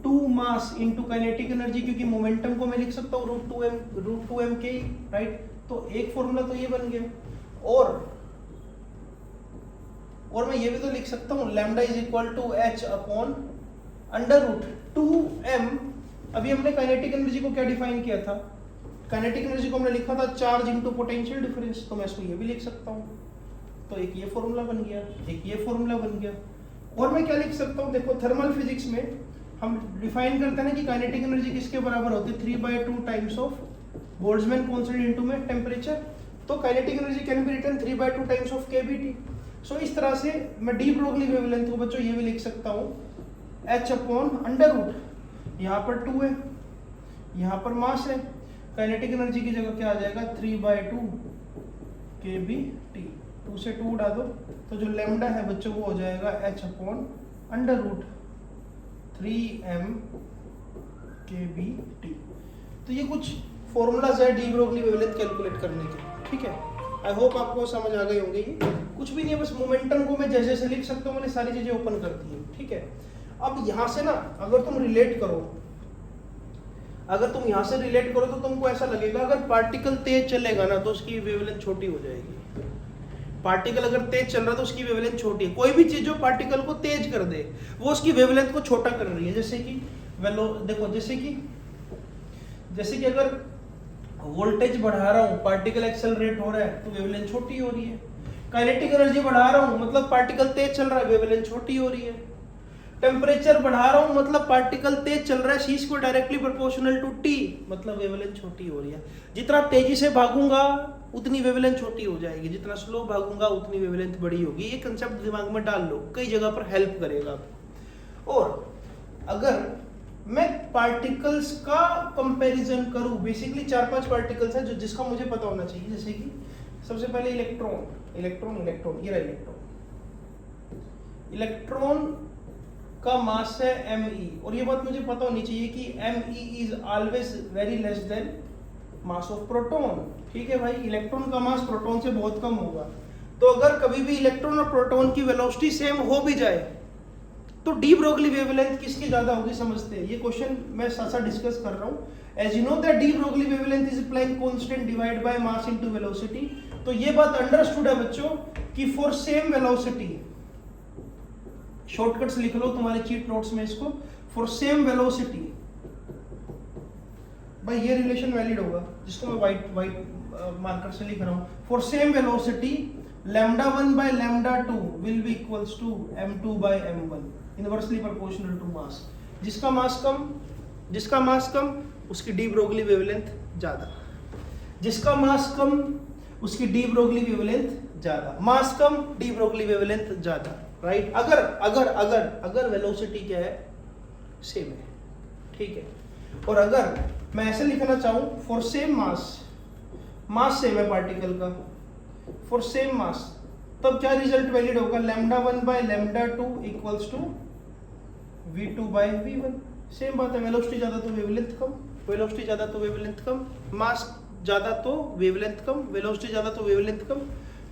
√2 मास इनटू काइनेटिक एनर्जी, क्योंकि मोमेंटम को मैं लिख सकता हूँ √2m k, राइट। तो एक फॉर्मूला तो ये बन गया, और मैं ये भी तो लिख सकता हूँ lambda is equal to h/√2m। अभी हमने काइनेटिक एनर्जी को क्या डिफाइन किया था, काइनेटिक एनर्जी को हमने लिखा था चार्ज इनटू पोटेंशियल डिफरेंस, तो मैं इसको ये भी लिख सकता हूँ। तो एक ये फॉर्मूला बन गया, एक ये फॉर्मूला बन गया। और मैं क्या लिख सकता हूँ, देखो थर्मल फिजिक्स में हम डिफाइन करते हैं कि काइनेटिक एनर्जी किसके बराबर होती है, 3/2 times of Boltzmann constant into में टेम्परेचर। तो kinetic energy can be written 3/2 times of kBt। So इस तरह से मैं डी ब्रोगली वेवलेंथ को बच्चों ये भी लिख सकता हूँ h/√, यहाँ पर 2 है, यहाँ पर मास है, काइनेटिक एनर्जी की जगह क्या आ जाएगा 3/2 kBt। 2 से 2 उड़ा दो तो जो लैम्डा है बच्चों वो हो जाएगा h/√3m kBt। तो ये कुछ फॉर्मूलाज है डी ब्रोगली वेवलेंथ कैलकुलेट करने के, ठीक है। आई होप आपको समझ आ गई होंगी। कुछ भी नहीं है, बस मोमेंटम को मैं जैसे जैसे लिख सकता हूँ, मैंने सारी चीजें ओपन कर दी है, ठीक है। अब यहाँ से ना अगर तुम रिलेट करो, तो तुमको ऐसा लगेगा अगर पार्टिकल तेज चलेगा ना तो उसकी वेवलेंथ छोटी हो जाएगी। पार्टिकल अगर तेज चल रहा है तो उसकी वेवलेंथ छोटी है। कोई भी चीज जो पार्टिकल को तेज कर दे वो उसकी वेवलेंथ को छोटा कर रही है। जैसे कि देखो जैसे कि अगर वोल्टेज बढ़ा रहा हूं, पार्टिकल एक्सेलरेट हो रहा है तो वेवलेंथ छोटी हो रही है। काइनेटिक एनर्जी बढ़ा रहा हूं मतलब पार्टिकल तेज चल रहा है, वेवलेंथ छोटी हो रही है। टेम्परेचर बढ़ा रहा हूं मतलब पार्टिकल तेज चल रहा है, c square directly proportional to t, मतलब वेवलेंथ छोटी हो रही है। जितना तेजी से भागूंगा उतनी वेवलेंथ छोटी हो जाएगी, जितना स्लो भागूंगा उतनी वेवलेंथ बड़ी होगी। ये कंसेप्ट दिमाग में डाल लो, कई जगह पर हेल्प करेगा आपको। और अगर मैं पार्टिकल्स का कंपैरिजन करूं, बेसिकली 4-5 पार्टिकल्स हैं जो जिसका मुझे पता होना चाहिए। जैसे कि सबसे पहले इलेक्ट्रॉन, ये रहा इलेक्ट्रॉन का मास है me, और ये बात मुझे पता होनी चाहिए कि me is always very less then mass of proton, ठीक है भाई। इलेक्ट्रॉन का मास प्रोटॉन से बहुत कम होगा। तो अगर कभी भी इलेक्ट्रॉन और प्रोटॉन की वेलोसिटी सेम हो भी जाए तो डी ब्रोगली वेवलेंथ किसकी ज्यादा होगी समझते हैं। ये क्वेश्चन मैं साथ साथ डिस्कस कर रहा हूँ। As you know that de Broglie wavelength is Planck constant divide by mass into velocity. तो ये बात अंडरस्टूड है बच्चों कि फॉर सेम वेलोसिटी, शॉर्टकट्स लिख लो तुम्हारे चीट नोट्स में इसको, फॉर सेम वेलोसिटी, भाई ये रिलेशन वैलिड होगा जिसको मैं व्हाइट मार्कर से लिख रहा हूं। For same velocity λ1 by λ2 will be equals to m2 by m1 inversely proportional to mass. जिसका मास कम उसकी डी ब्रोगली वेवलेंथ ज्यादा, जिसका मास कम उसकी डी ब्रोगली वेवलेंथ ज्यादा, मास कम डी ब्रोगली वेवलेंथ ज्यादा, राइट। अगर वेलोसिटी क्या है, सेम है, ठीक है। और अगर मैं ऐसे लिखना चाहूं for same mass mass same है पार्टिकल का, फॉर सेम मास, तब क्या रिजल्ट वैलिड होगा, λ1 by λ2 equals to v2 by v1। Same बात है, वेलोसिटी ज़्यादा तो वेवलेंथ कम, वेलोसिटी ज़्यादा तो वेवलेंथ कम, मास ज़्यादा तो वेवलेंथ कम, वेलोसिटी ज़्यादा तो वेवलेंथ कम,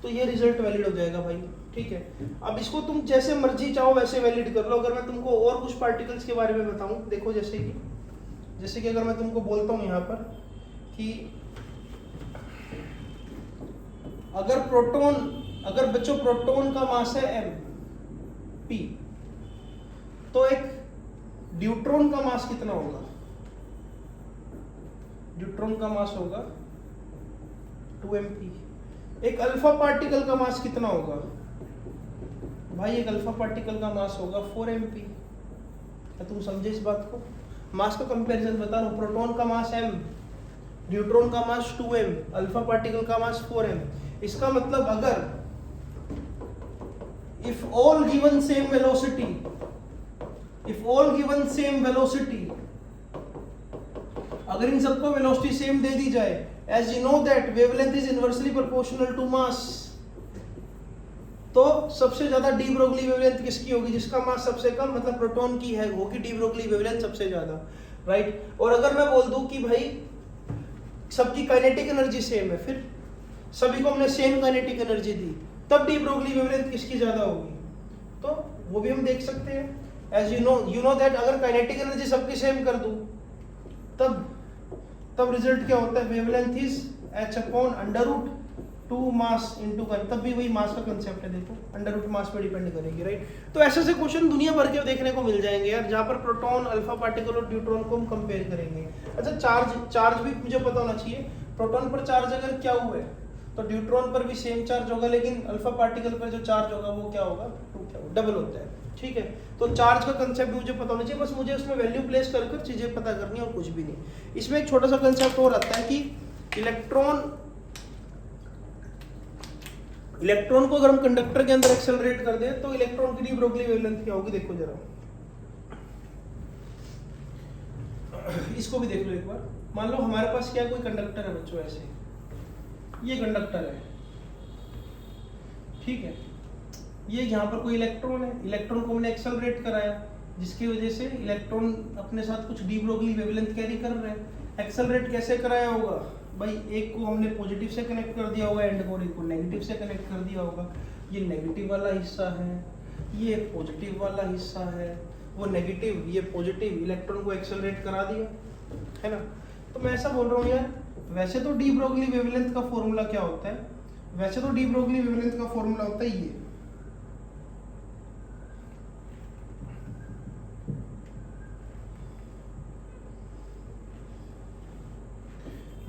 तो ये रिजल्ट वैलिड हो जाएगा भाई। ठीक है, अब इसको तुम जैसे मर्जी चाहो वैसे वैलिड कर लो। अगर मैं तुमको और कुछ पार्टिकल्स के बारे में बताऊं, देखो जैसे कि अगर मैं तुमको बोलता हूं यहाँ पर कि अगर बच्चों प्रोटॉन का मास है m p, तो एक ड्यूट्रॉन का मास कितना होगा, ड्यूट्रॉन का मास होगा 2mp। एक अल्फा पार्टिकल का मास कितना होगा भाई, एक अल्फा पार्टिकल का मास होगा 4mp। क्या तुम समझे इस बात को? मास का कंपैरिजन बता रहा हूं, प्रोटॉन का मास m, न्यूट्रॉन का मास 2m, अल्फा पार्टिकल का मास 4m। इसका मतलब अगर if all given same velocity, अगर इन सबको वेलोसिटी सेम दे दी जाए, as you know that wavelength is inversely proportional to mass, तो सबसे ज्यादा डी ब्रोगली वेवलेंथ किसकी होगी, जिसका मास सबसे कम, मतलब प्रोटॉन की है, होगी डी ब्रोगली वेवलेंथ सबसे ज्यादा, राइट। और अगर मैं बोल दूं कि भाई सबकी काइनेटिक एनर्जी सेम है, फिर सभी को हमने सेम काइनेटिक एनर्जी दी, तब डी ब्रोगली वेवलेंथ किसकी ज्यादा होगी, तो वो भी हम देख सकते हैं। एज यू नो दैट अगर काइनेटिक एनर्जी सबकी सेम कर दूं, तब रिजल्ट क्या होता है, wavelength is h/√2 mass into, तब भी वही मास का कंसेप्ट है, देखो √2 मास पे डिपेंड करेंगे, राइट। तो ऐसे से क्वेश्चन दुनिया भर के देखने को मिल जाएंगे यार, जहाँ पर प्रोटॉन, अल्फा पार्टिकल और न्यूट्रॉन को हम कंपेयर करेंगे। अच्छा, चार्ज भी मुझे पता होना चाहिए, प्रोटॉन पर चार्ज अगर क्या हुआ है तो न्यूट्रॉन पर भी सेम चार्ज होगा, लेकिन अल्फा पार्टिकल पर जो चार्ज होगा वो क्या होगा, डबल होता है। ठीक है, तो चार्ज का कंसेप्ट भी मुझे पता होना चाहिए, बस मुझे उसमें वैल्यू प्लेस कर चीजें पता करनी है और कुछ भी नहीं। इसमें एक छोटा सा कंसेप्ट और आता है कि इलेक्ट्रॉन को अगर हम कंडक्टर के अंदर एक्सेलरेट कर दें तो इलेक्ट्रॉन की डी ब्रोगली वेवलेंथ क्या होगी, देखो जरा, इसको भी देख लो एक बार। मान लो हमारे पास क्या कोई कंडक्टर है बच्चों, ऐसे ये कंडक्टर है, ठीक है, ये यहाँ पर कोई इलेक्ट्रॉन है, इलेक्ट्रॉन को हमने एक्सेलरेट कराया, जिसकी वजह से इलेक्ट्रॉन अपने साथ कुछ डी ब्रोगली वेवलेंथ कैरी कर रहे हैं। एक्सेलरेट कैसे कराया होगा भाई, एक को हमने पॉजिटिव से कनेक्ट कर दिया होगा एंड को, एक को नेगेटिव से कनेक्ट कर दिया होगा। ये नेगेटिव वाला हिस्सा है, ये पॉजिटिव वाला हिस्सा है, वो नेगेटिव ये पॉजिटिव, इलेक्ट्रॉन को एक्सेलरेट करा दिया, है ना। तो मैं ऐसा बोल रहा हूँ यार, वैसे तो डी ब्रोगली वेवलेंथ का फॉर्मूला क्या होता है, वैसे तो डी ब्रोगली वेवलेंथ का फॉर्मूला होता है ये,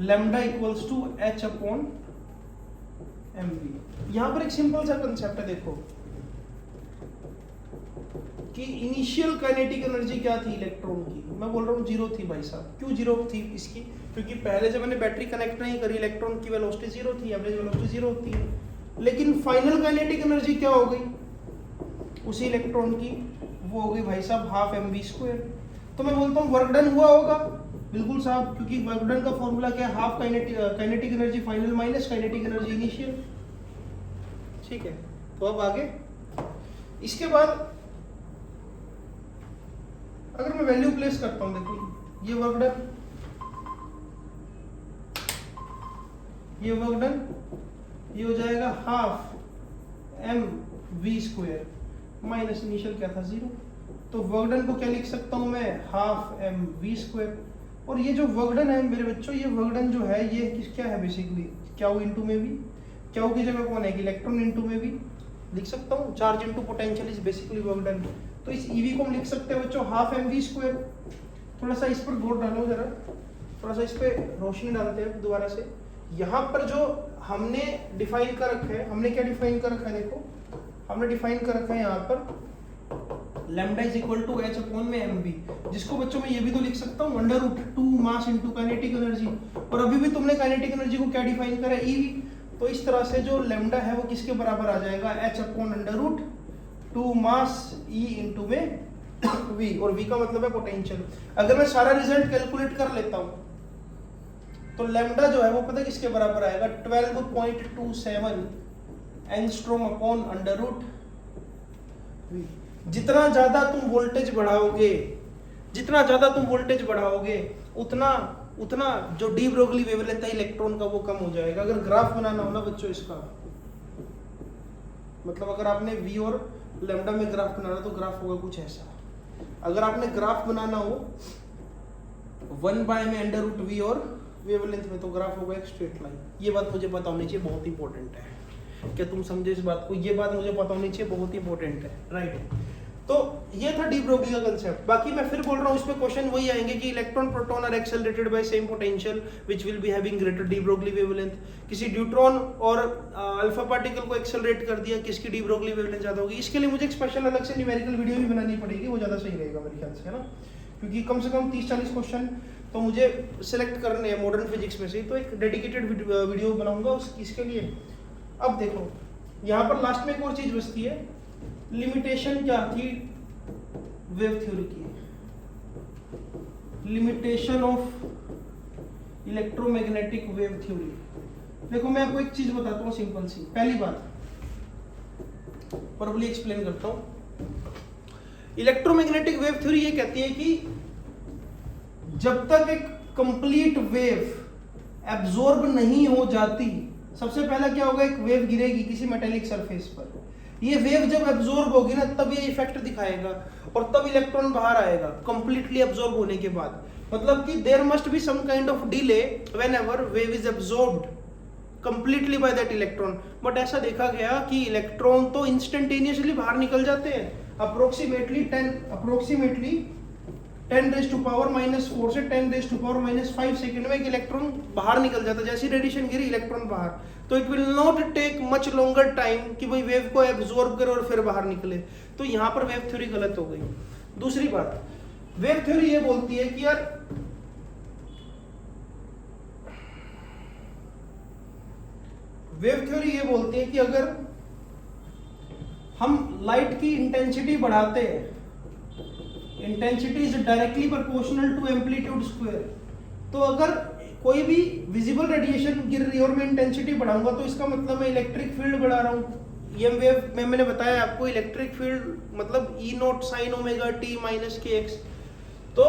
लैम्डा इक्वल्स टू h/mv। यहां पर एक सिंपल सा कंसेप्ट है, देखो कि इनिशियल काइनेटिक एनर्जी क्या थी इलेक्ट्रॉन की, मैं बोल रहा हूँ 0 थी भाई साहब। क्यों 0 थी इसकी, क्योंकि पहले जब मैंने बैटरी कनेक्ट नहीं करी, इलेक्ट्रॉन की वेलोसिटी 0 थी, एवरेज वेलोसिटी 0 होती है। लेकिन फाइनल काइनेटिक एनर्जी क्या हो गई उसी इलेक्ट्रॉन की, वो हो गई भाई साहब 12mv²। तो मैं बोलता हूँ वर्क डन हुआ होगा, बिल्कुल साहब, क्योंकि वर्क डन का फॉर्मूला क्या है, half kinetic energy final minus kinetic energy initial. ठीक है, तो अब आगे इसके बाद अगर मैं वैल्यू प्लेस करता हूं, देखो ये वर्क डन, ये वर्क डन, ये हो जाएगा 12mv² माइनस इनिशियल क्या था 0। तो वर्क डन को क्या लिख सकता हूं मैं, 12mv²। और ये जो वर्क डन है मेरे बच्चों, ये वर्क डन जो है ये क्या है बेसिकली, क्यू इंटू में भी, क्यू की जगह कौन है कि इलेक्ट्रॉन इंटू में भी लिख सकता हूँ, charge into potential is basically work done. तो इस ईवी को हम लिख सकते हैं बच्चों 12mv²। थोड़ा सा इस पर गौर डालो जरा, थोड़ा सा इस पे रोशनी डालते हैं दोबारा से। यहाँ पर जो हमने डिफाइन कर रखा है, हमने क्या डिफाइन कर रखा है, देखो हमने डिफाइन कर रखा है यहाँ पर lambda is equal to h/mv, जिसको बच्चों में ये भी तो लिख सकता हूँ √2 मास इंटू काइनेटिक एनर्जी। और अभी भी तुमने काइनेटिक एनर्जी को क्या डिफाइन करा, ईवी। तो इस तरह से जो लैम्डा है वो किसके बराबर आ जाएगा, h/√2 मास e इंटू में v, और v का मतलब है पोटेंशियल। अगर मैं सारा रिजल्ट कैलकुलेट कर लेता हूँ तो लैम्डा जो है वो पता किसके बराबर आएगा, 12.27 angstrom upon under root V. जितना ज्यादा तुम वोल्टेज बढ़ाओगे, जितना ज्यादा तुम वोल्टेज बढ़ाओगे उतना उतना जो डी ब्रोगली वेवलेंथ है इलेक्ट्रॉन का वो कम हो जाएगा। अगर ग्राफ बनाना हो ना बच्चों इसका, मतलब अगर आपने वी और लैम्डा में ग्राफ बनाना तो ग्राफ होगा कुछ ऐसा। अगर आपने ग्राफ बनाना हो 1 बाय में अंडर रूट वी और वेवलेंथ में तो ग्राफ होगा एक स्ट्रेट लाइन। ये बात मुझे पता होनी चाहिए, बहुत इंपॉर्टेंट है। क्या तुम समझे इस बात को? ये बात मुझे पता होनी चाहिए, बहुत इंपॉर्टेंट है, राइट। तो ये था डी ब्रोगली का कंसेप्ट। बाकी मैं फिर बोल रहा हूँ, इसमें क्वेश्चन वही आएंगे कि electron proton are accelerated by same potential which will be having greater de Broglie wavelength. किसी न्यूट्रॉन और अल्फा पार्टिकल को एक्सेलरेट कर दिया, किसकी डी ब्रोगली वेवलेंथ ज्यादा होगी। इसके लिए मुझे एक स्पेशल अलग से न्यूमेरिकल वीडियो भी बनानी पड़ेगी, वो ज्यादा सही रहेगा मेरे ख्याल से, है ना, क्योंकि कम से कम 30-40 क्वेश्चन तो मुझे सिलेक्ट करने हैं मॉडर्न फिजिक्स में से, तो एक डेडिकेटेड वीडियो बनाऊंगा इसके लिए। अब देखो यहाँ पर लास्ट में एक और चीज बचती है, लिमिटेशन क्या थी वेव थ्योरी की, limitation of electromagnetic wave theory. देखो मैं आपको एक चीज बताता हूँ सिंपल सी। पहली बात प्रॉब्ली एक्सप्लेन करता हूँ। इलेक्ट्रोमैग्नेटिक वेव थ्योरी ये कहती है कि जब तक एक कंप्लीट वेव एब्जॉर्ब नहीं हो जाती, सबसे पहला क्या होगा, एक वेव गिरेगी किसी मेटेलिक सरफेस पर। ये वेव जब एब्जॉर्ब होगी ना तब ये इफेक्ट दिखाएगा और तब इलेक्ट्रॉन बाहर आएगा कंप्लीटली एब्जॉर्ब होने के बाद। मतलब कि there must be some kind of delay whenever wave is absorbed completely by that electron. But ऐसा देखा गया कि इलेक्ट्रॉन तो इंस्टेंटेनियसली बाहर निकल जाते हैं। अप्रोक्सीमेटली 10 रेज़ टू पावर -4 से 10 रेज़ टू पावर -5 सेकंड में एक इलेक्ट्रॉन बाहर निकल जाता है। जैसी रेडिएशन गिरी इलेक्ट्रॉन बाहर, तो it will not take much longer time कि भाई वेव को एब्जॉर्ब करे और फिर बाहर निकले। तो यहाँ पर वेव थ्योरी गलत हो गई। दूसरी बात, वेव थ्योरी ये बोलती है कि यार वेव थ्योरी ये बोलती है कि अगर हम लाइट की इंटेंसिटी बढ़ाते हैं, intensity is directly proportional to amplitude square, तो अगर कोई भी विजिबल रेडिएशन गिर रही है और मैं इंटेंसिटी बढ़ाऊंगा तो इसका मतलब मैं इलेक्ट्रिक फील्ड बढ़ा रहा हूँ। ये वेव में मैंने बताया आपको, इलेक्ट्रिक फील्ड मतलब E0 sin omega t minus kx। तो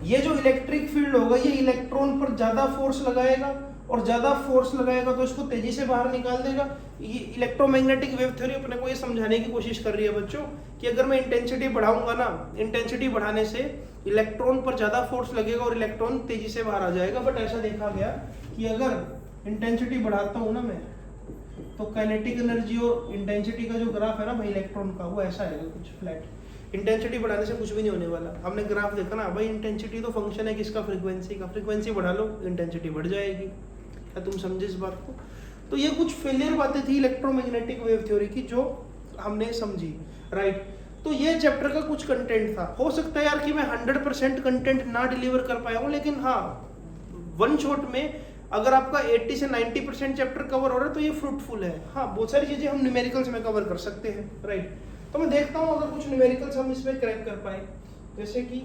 ये जो इलेक्ट्रिक फील्ड होगा ये इलेक्ट्रॉन पर ज्यादा फोर्स लगाएगा और ज्यादा फोर्स लगाएगा तो इसको तेजी से बाहर निकाल देगा। ये इलेक्ट्रोमैग्नेटिक वेव थ्योरी अपने को ये समझाने की कोशिश कर रही है बच्चों कि अगर मैं इंटेंसिटी बढ़ाऊंगा ना, इंटेंसिटी बढ़ाने से इलेक्ट्रॉन पर ज्यादा फोर्स लगेगा और इलेक्ट्रॉन तेजी से बाहर आ जाएगा। बट ऐसा देखा गया कि अगर इंटेंसिटी बढ़ाता हूँ ना मैं, तो काइनेटिक एनर्जी और इंटेंसिटी का जो ग्राफ है ना भाई इलेक्ट्रॉन का, वो ऐसा आएगा कुछ फ्लैट। इंटेंसिटी बढ़ाने से कुछ भी नहीं होने वाला। हमने ग्राफ देखा ना भाई, इंटेंसिटी तो फंक्शन है किसका, फ्रीक्वेंसी का। फ्रीक्वेंसी बढ़ा लो इंटेंसिटी बढ़ जाएगी। क्या तुम समझे इस बात को? तो ये कुछ फेलियर बातें थी इलेक्ट्रोमैग्नेटिक वेव थ्योरी की जो हमने समझी, राइट। तो ये चैप्टर का कुछ कंटेंट था। हो सकता है यार कि मैं 100% कंटेंट ना डिलीवर कर पाया हूँ, लेकिन हाँ वन शॉट में अगर आपका 80 से 90% चैप्टर कवर हो रहा है तो ये फ्रूटफुल है। हाँ बहुत सारी चीजें हम न्यूमेरिकल्स में कवर कर सकते हैं, राइट। तो मैं देखता हूँ अगर कुछ न्यूमेरिकल्स हम इसमें क्रैक कर पाए, जैसे कि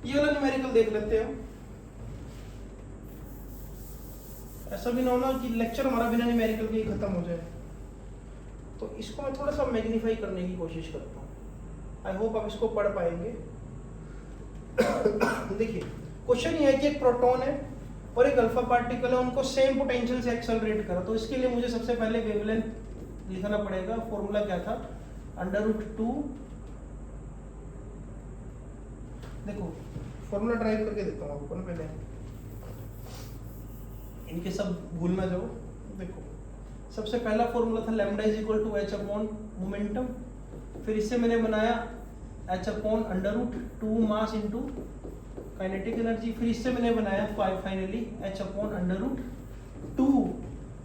ये वाला न्यूमेरिकल देख लेते हैं। ऐसा भी ना होना कि लेक्चर हमारा बिना न्यूमेरिकल के ही खत्म हो जाए, तो इसको मैं थोड़ा सा मैग्नीफाई करने की कोशिश करता हूँ। आई होप आप इसको पढ़ पाएंगे। देखिए क्वेश्चन ये है कि एक प्रोटॉन है और एक अल्फा पार्टिकल है, उनको सेम पोटेंशियल से एक्सेलरेट करा। तो इसके लिए मुझे सबसे पहले वेवलेंथ लिखना पड़ेगा। फॉर्मूला क्या था, √2। देखो फॉर्मूला ड्राइव करके देता हूँ आपको ना, पहले इनके सब भूल ना जाओ। देखो सबसे पहला फॉर्मूला था lambda is equal to h upon momentum. फिर इससे मैंने बनाया h upon √2 mass into kinetic energy. फिर इससे मैंने बनाया finally h upon √2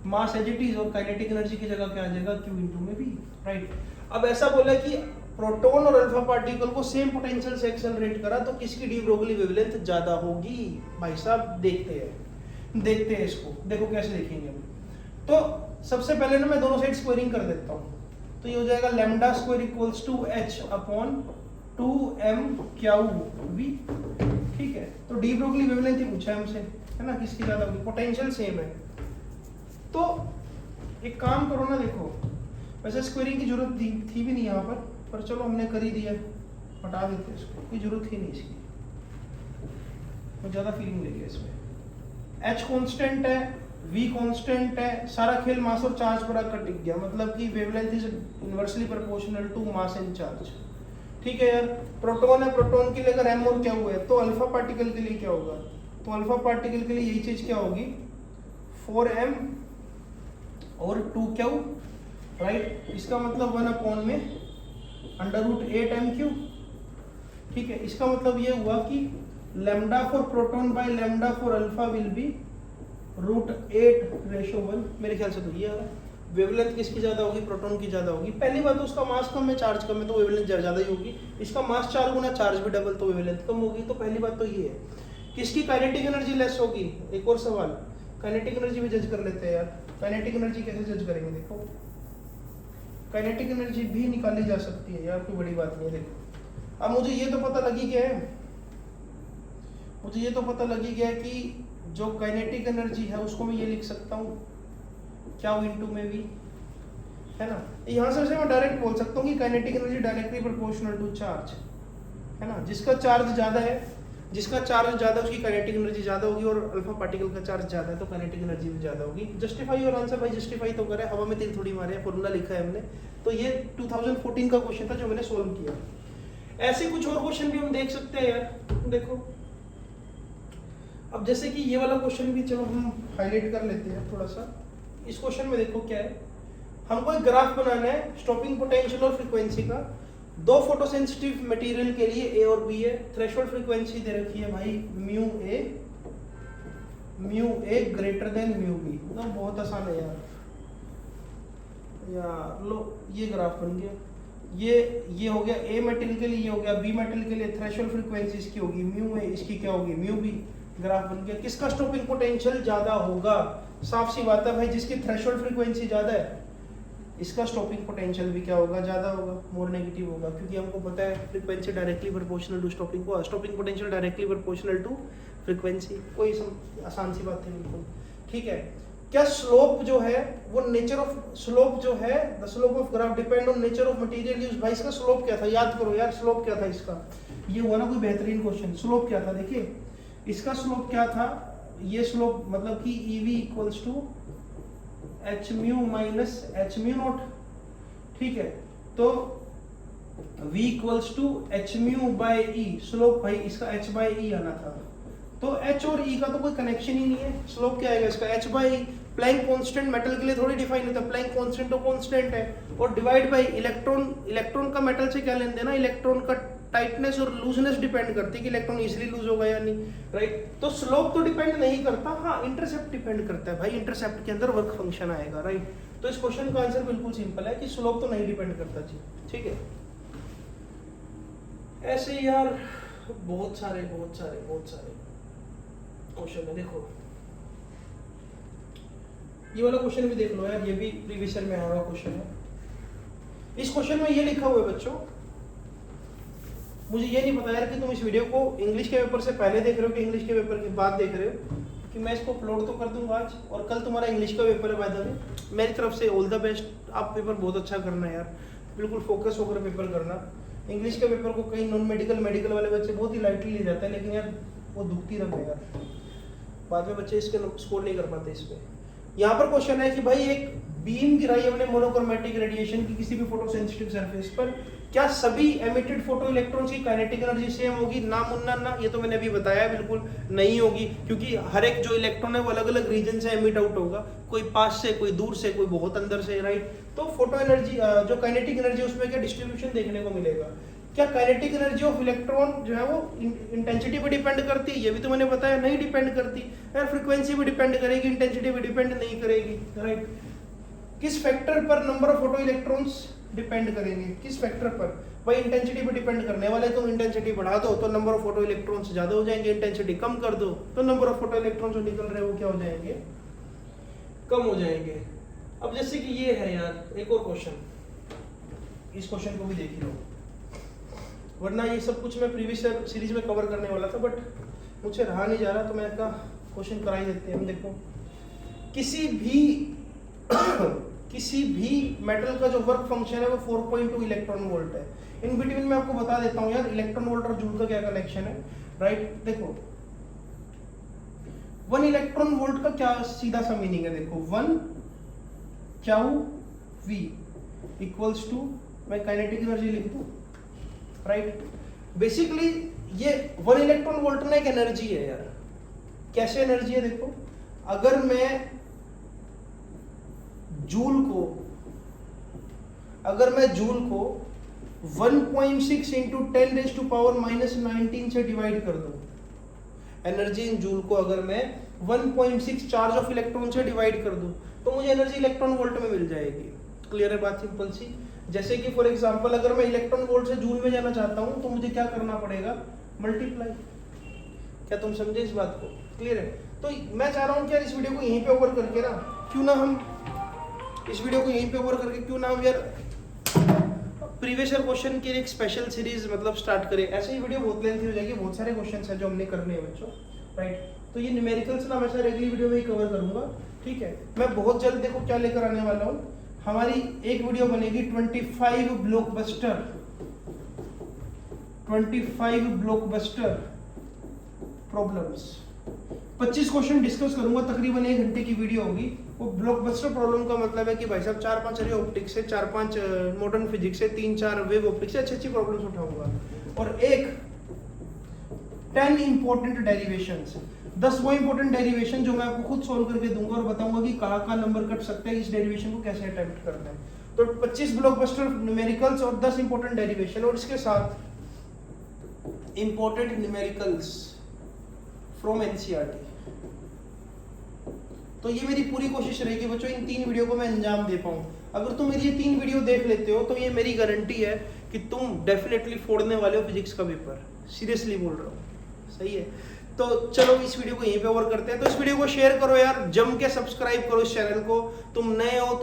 mass as it is, और काइनेटिक एनर्जी की जगह क्या आ जाएगा q इनटू में भी, राइट। अब ऐसा बोला कि प्रोटॉन और अल्फा पार्टिकल को सेम पोटेंशियल से एक्सेलरेट करा तो किसकी डी ब्रोगली वेवलेंथ ज्यादा होगी। भाई साहब देखते हैं इसको। देखो कैसे देखेंगे हम। तो सबसे पहले ना मैं दोनों साइड स्क्वायरिंग कर देता हूँ, तो ये हो जाएगा lambda square equals to h upon 2m Q v ठीक है, तो डी ब्रोगली वेवलेंथ ही पूछा है हमसे, है ना, किसकी ज्यादा होगी, पोटेंशियल सेम है। तो एक काम करो ना, देखो वैसे स्क्वेयरिंग की जरूरत थी भी नहीं यहाँ पर चलो हमने कर ही दिया, हटा देते हैं इसको, कोई जरूरत ही नहीं इसकी, तो ज़्यादा फीलिंग लेंगे इसमें। H कांस्टेंट है, V कांस्टेंट है, सारा खेल मास और चार्ज पर आकर टिक गया, मतलब कि wavelength is inversely proportional to mass and charge. ठीक है यार, प्रोटॉन है, प्रोटॉन के लिए अगर m और क्या हुआ है तो अल्फा पार्टिकल के लिए क्या होगा, तो अल्फा पार्टिकल के लिए यही चीज क्या होगी 4m और 2q, राइट। इसका मतलब 1 में √8m³। ठीक है, इसका मतलब ये हुआ कि lambda for proton by lambda for alpha will be √8:1। मेरे ख्याल से तो ये आ रहा है। वेवलेंथ किसकी ज्यादा होगी, प्रोटॉन की ज्यादा होगी। पहली बात तो उसका मास कम है, चार्ज कम है, तो वेवलेंथ ज्यादा ही होगी। इसका मास 4 गुना, चार्ज भी डबल, तो वेवलेंथ कम होगी। तो पहली बात तो ये है। किसकी काइनेटिक एनर्जी लेस होगी, एक और सवाल, काइनेटिक एनर्जी भी जज कर लेते हैं यार। काइनेटिक एनर्जी कैसे जज करेंगे, देखो काइनेटिक एनर्जी भी निकाली जा सकती है यार, कोई बड़ी बात नहीं है। देखो अब मुझे ये तो पता लगी गया है, मुझे ये तो पता लगी गया कि जो काइनेटिक एनर्जी है उसको मैं ये लिख सकता हूँ क्या इनटू में भी, है ना। यहाँ से मैं डायरेक्ट बोल सकता हूँ कि kinetic energy directly proportional to charge, है ना। जिसका चार्ज ज्यादा है, जिसका चार्ज ज्यादा है उसकी काइनेटिक एनर्जी ज्यादा होगी, और अल्फा पार्टिकल का चार्ज ज्यादा है तो काइनेटिक एनर्जी भी ज्यादा होगी। जस्टिफाई और आंसर भाई जस्टिफाई तो करे, हवा में तीर थोड़ी मारे, फॉर्मूला लिखा है हमने। तो ये 2014 का क्वेश्चन था जो मैंने सोल्व किया। ऐसे कुछ और क्वेश्चन भी हम देख सकते हैं यार। देखो अब जैसे कि ये वाला क्वेश्चन भी चलो हम हाईलाइट कर लेते हैं थोड़ा सा। इस क्वेश्चन में देखो क्या है, हमको एक ग्राफ बनाना है स्टॉपिंग पोटेंशियल और फ्रीक्वेंसी का। दो फोटोसेंसिटिव मटेरियल के लिए ए और बी है, थ्रेशोल्ड फ्रीक्वेंसी दे रखी है भाई mu A greater than mu B. ना बहुत आसान है यार लो ये ग्राफ बन गया। ये हो गया ए मेटल के लिए, ये हो गया बी मेटल के लिए। थ्रेशोल्ड फ्रीक्वेंसी इसकी होगी म्यू ए, इसकी क्या होगी म्यू बी। ग्राफ बन गया। किसका स्टॉपिंग पोटेंशियल ज्यादा होगा, साफ सी बात है भाई, जिसकी थ्रेशोल्ड फ्रीक्वेंसी ज्यादा है इसका स्टॉपिंग पोटेंशियल भी क्या होगा, ज्यादा होगा, मोर नेगेटिव होगा, क्योंकि हमको पता है frequency directly proportional to stopping को, stopping potential directly proportional to frequency. कोई आसान सी बात है बिल्कुल। ठीक है, क्या स्लोप जो है वो नेचर ऑफ स्लोप जो है, the slope of graph depend on nature of material used. भाई इसका स्लोप क्या था, याद करो यार, स्लोप क्या था इसका। ये हुआ ना कोई बेहतरीन क्वेश्चन। स्लोप क्या था, देखिए इसका स्लोप क्या था, ये स्लोप मतलब कि EV equals to h mu minus h mu naught. ठीक है, तो V equals to h mu by E। Slope भाई इसका h बाय E आना था, तो h और E का तो कोई कनेक्शन ही नहीं है। स्लोप क्या आएगा इसका h by E। Planck constant metal के लिए थोड़ी डिफाइन होता है, प्लैंक कांस्टेंट तो कांस्टेंट है, और डिवाइड बाय इलेक्ट्रॉन। इलेक्ट्रॉन का मेटल से क्या लेन देना, इलेक्ट्रॉन का टाइटनेस और लूजनेस डिपेंड करती है कि इलेक्ट्रॉन इजीली लूज होगा या नहीं, राइट। तो स्लोप तो डिपेंड नहीं करता, हाँ इंटरसेप्ट डिपेंड करता है भाई, इंटरसेप्ट के अंदर वर्क फंक्शन आएगा, राइट। तो इस क्वेश्चन का आंसर बिल्कुल सिंपल है कि स्लोप तो नहीं डिपेंड करता जी। ठीक है, ऐसे यार बहुत सारे क्वेश्चन है। देखो ये वाला क्वेश्चन भी देख लो यार, ये भी प्रीवियस ईयर में आया हुआ क्वेश्चन है। इस क्वेश्चन में ये लिखा हुआ है बच्चों, मुझे ये नहीं पता यार कि तुम इस वीडियो को इंग्लिश के पेपर से पहले देख रहे हो कि इंग्लिश के पेपर के बाद देख रहे हो, कि मैं इसको अपलोड तो कर दूंगा आज, और कल तुम्हारा इंग्लिश का पेपर है। बाय द वे मेरी तरफ से ऑल द बेस्ट, आप पेपर बहुत अच्छा करना है यार, बिल्कुल फोकस होकर पेपर करना। इंग्लिश के पेपर को कई नॉन मेडिकल मेडिकल वाले बच्चे बहुत ही लाइटली ले जाते हैं, लेकिन यार वो दुखती रहे यार, बाद में बच्चे इसके स्कोर नहीं कर पाते। इसमें यहाँ पर क्वेश्चन है कि भाई एक बीम गिराई हमने मोनोक्रोमैटिक रेडिएशन की किसी भी फोटोसेंसिटिव सरफेस पर, क्या सभी एमिटेड फोटो इलेक्ट्रॉन्स की काइनेटिक एनर्जी सेम होगी? ना मुन्ना ना, ये तो मैंने अभी बताया बिल्कुल नहीं होगी, क्योंकि हर एक जो इलेक्ट्रॉन है वो अलग अलग रीजन से एमिट आउट होगा, कोई पास से, कोई दूर से, कोई बहुत अंदर से, राइट। तो फोटो एनर्जी जो काइनेटिक एनर्जी उसमें क्या डिस्ट्रीब्यूशन देखने को मिलेगा। क्या काइनेटिक एनर्जी ऑफ इलेक्ट्रॉन जो है वो इंटेंसिटी पे डिपेंड करती है? ये भी तो मैंने बताया नहीं डिपेंड करती यार। फ्रीक्वेंसी भी डिपेंड करेगी, इंटेंसिटी भी डिपेंड नहीं करेगी, राइट। किस फैक्टर पर number of photo electrons depend करेंगे, किस फैक्टर पर? भाई इंटेंसिटी पे डिपेंड करने वाले, तुम इंटेंसिटी बढ़ा दो तो नंबर ऑफ फोटो इलेक्ट्रॉन्स ज्यादा हो जाएंगे, इंटेंसिटी कम कर दो तो नंबर ऑफ फोटो इलेक्ट्रॉन्स जो निकल रहे हैं वो क्या हो जाएंगे, कम हो जाएंगे। अब जैसे कि ये है यार एक और क्वेश्चन, इस क्वेश्चन को भी देख लो। वरना ये सब कुछ मैं प्रीवियस सीरीज में कवर करने वाला था, बट मुझे रहा नहीं जा रहा, तो मैंने कहा क्वेश्चन करा ही देते हैं हम। देखो किसी भी मेटल का जो वर्क फंक्शन है वो 4.2 इलेक्ट्रॉन वोल्ट है। इन बिटवीन मैं आपको बता देता हूँ यार इलेक्ट्रॉन वोल्ट और जूल का क्या कनेक्शन है, राइट। देखो 1 इलेक्ट्रॉन वोल्ट का क्या सीधा सा मीनिंग है, देखो 1 क्यू वी इक्वल्स टू, मैं काइनेटिक एनर्जी लिख दूं, राइट। बेसिकली ये 1 इलेक्ट्रॉन वोल्ट ना एक एनर्जी है यार। कैसे एनर्जी है, देखो अगर मैं जूल को 1.6 इंटू 10⁻⁻19 से डिवाइड कर दूं, एनर्जी इन जूल को अगर मैं 1.6 चार्ज ऑफ इलेक्ट्रॉन से डिवाइड कर दूं, तो मुझे एनर्जी इलेक्ट्रॉन वोल्ट में मिल जाएगी। क्लियर है बात, सिंपल सी। जैसे कि फॉर एग्जांपल अगर मैं इलेक्ट्रॉन वोल्ट से जूल में जाना चाहता हूं, तो मुझे क्या करना पड़ेगा, मल्टीप्लाई। क्या तुम समझे इस बात को? क्लियर है। तो मैं चाह रहा हूं कि यार इस वीडियो को यहीं पे ओवर करके ना, क्यों ना हम यार प्रीवियस ईयर क्वेश्चन की एक स्पेशल सीरीज मतलब स्टार्ट करें। ऐसे ही वीडियो बहुत लेंथी हो जाएगी, बहुत सारे क्वेश्चंस हैं जो हमने करने हैं बच्चों, राइट। तो ये न्यूमेरिकल्स ना मैं शायद अगली वीडियो में ही कवर करूंगा, ठीक है। मैं बहुत जल्द देखो क्या लेकर आने वाला हूँ, हमारी एक वीडियो बनेगी 25 ब्लॉकबस्टर प्रॉब्लम्स। 25 क्वेश्चन डिस्कस करूंगा, तकरीबन 1 घंटे की वीडियो होगी। वो ब्लॉकबस्टर प्रॉब्लम का मतलब है कि भाई साहब 4-5 रे ऑप्टिक्स से, 4-5 मॉडर्न फिजिक्स से, 3-4 वेव ऑप्टिक्स से अच्छी प्रॉब्लम्स उठाऊंगा, और 10 इंपॉर्टेंट डेरिवेशंस, 10 वो इंपॉर्टेंट डेरिवेशन जो मैं आपको खुद सॉल्व करके दूंगा और बताऊंगा कि कहाँ नंबर कट सकता है, इस डेरिवेशन को कैसे अटेम्प्ट करना है। तो 25 ब्लॉकबस्टर न्यूमेरिकल्स और 10 इंपॉर्टेंट डेरिवेशन, और इसके साथ इंपॉर्टेंट न्यूमेरिकल्स फ्रॉम एनसीईआरटी। तो ये मेरी पूरी कोशिश रहेगी बच्चों इन 3 वीडियो को मैं अंजाम दे पाऊँ। अगर तुम मेरी ये 3 वीडियो देख लेते हो तो ये मेरी गारंटी है कि तुम डेफिनेटली फोड़ने वाले हो फिजिक्स का पेपर, सीरियसली बोल रहा हूँ, सही है। तो चलो इस वीडियो को यहीं पे ओवर करते हैं। तो इस वीडियो को शेयर करो यार, जम के सब्सक्राइब करो इस चैनल को। तुम नए हो,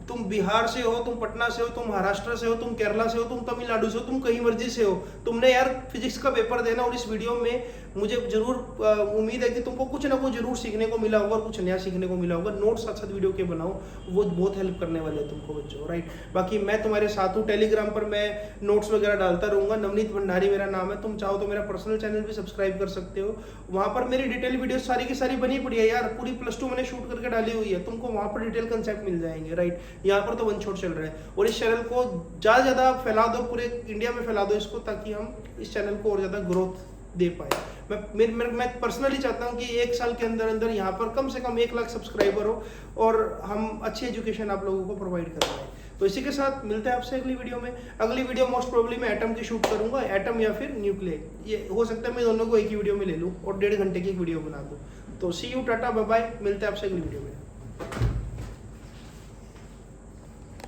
तुम बिहार से हो, तुम पटना से हो, तुम महाराष्ट्र से हो, तुम केरला से हो, तुम तमिलनाडु से हो, तुम कहीं मर्जी से हो, तुमने यार फिजिक्स का पेपर देना। और इस वीडियो में मुझे जरूर उम्मीद है कि तुमको कुछ ना कुछ जरूर सीखने को मिला होगा और कुछ नया सीखने को मिला होगा। नोट्स साथ साथ वीडियो के बनाओ, वो बहुत हेल्प करने वाले हैं तुमको बच्चों, राइट। बाकी मैं तुम्हारे साथ हूँ, टेलीग्राम पर मैं नोट्स वगैरह डालता रहूंगा। नवनीत भंडारी मेरा नाम है। तुम चाहो तो मेरा पर्सनल चैनल भी सब्सक्राइब कर सकते हो, वहां पर मेरी डिटेल वीडियो सारी की सारी बनी पड़ी है यार, पूरी +2 मैंने शूट करके डाली हुई है, तुमको वहां पर डिटेल कंसेप्ट मिल जाएंगे, राइट। यहाँ पर तो वन शॉट चल रहा है। और इस चैनल को ज्यादा फैला दो, पूरे इंडिया में फैला दो इसको, ताकि हम इस चैनल को और ज्यादा ग्रोथ दे पाए। मैं पर्सनली चाहता हूँ कि 1 साल के अंदर अंदर यहाँ पर कम से कम 1 लाख सब्सक्राइबर हो और हम अच्छी एजुकेशन आप लोगों को प्रोवाइड कर पाए। तो इसी के साथ मिलते हैं आपसे अगली वीडियो में। अगली वीडियो मोस्ट प्रोबेबली मैं एटम की शूट करूंगा, एटम या फिर न्यूक्लियर, ये हो सकता है मैं दोनों को एक ही वीडियो में ले लूँ और 1.5 घंटे की एक वीडियो बना दूँ। तो सी यू, टाटा, बाय बाय, मिलते हैं आपसे अगली वीडियो में।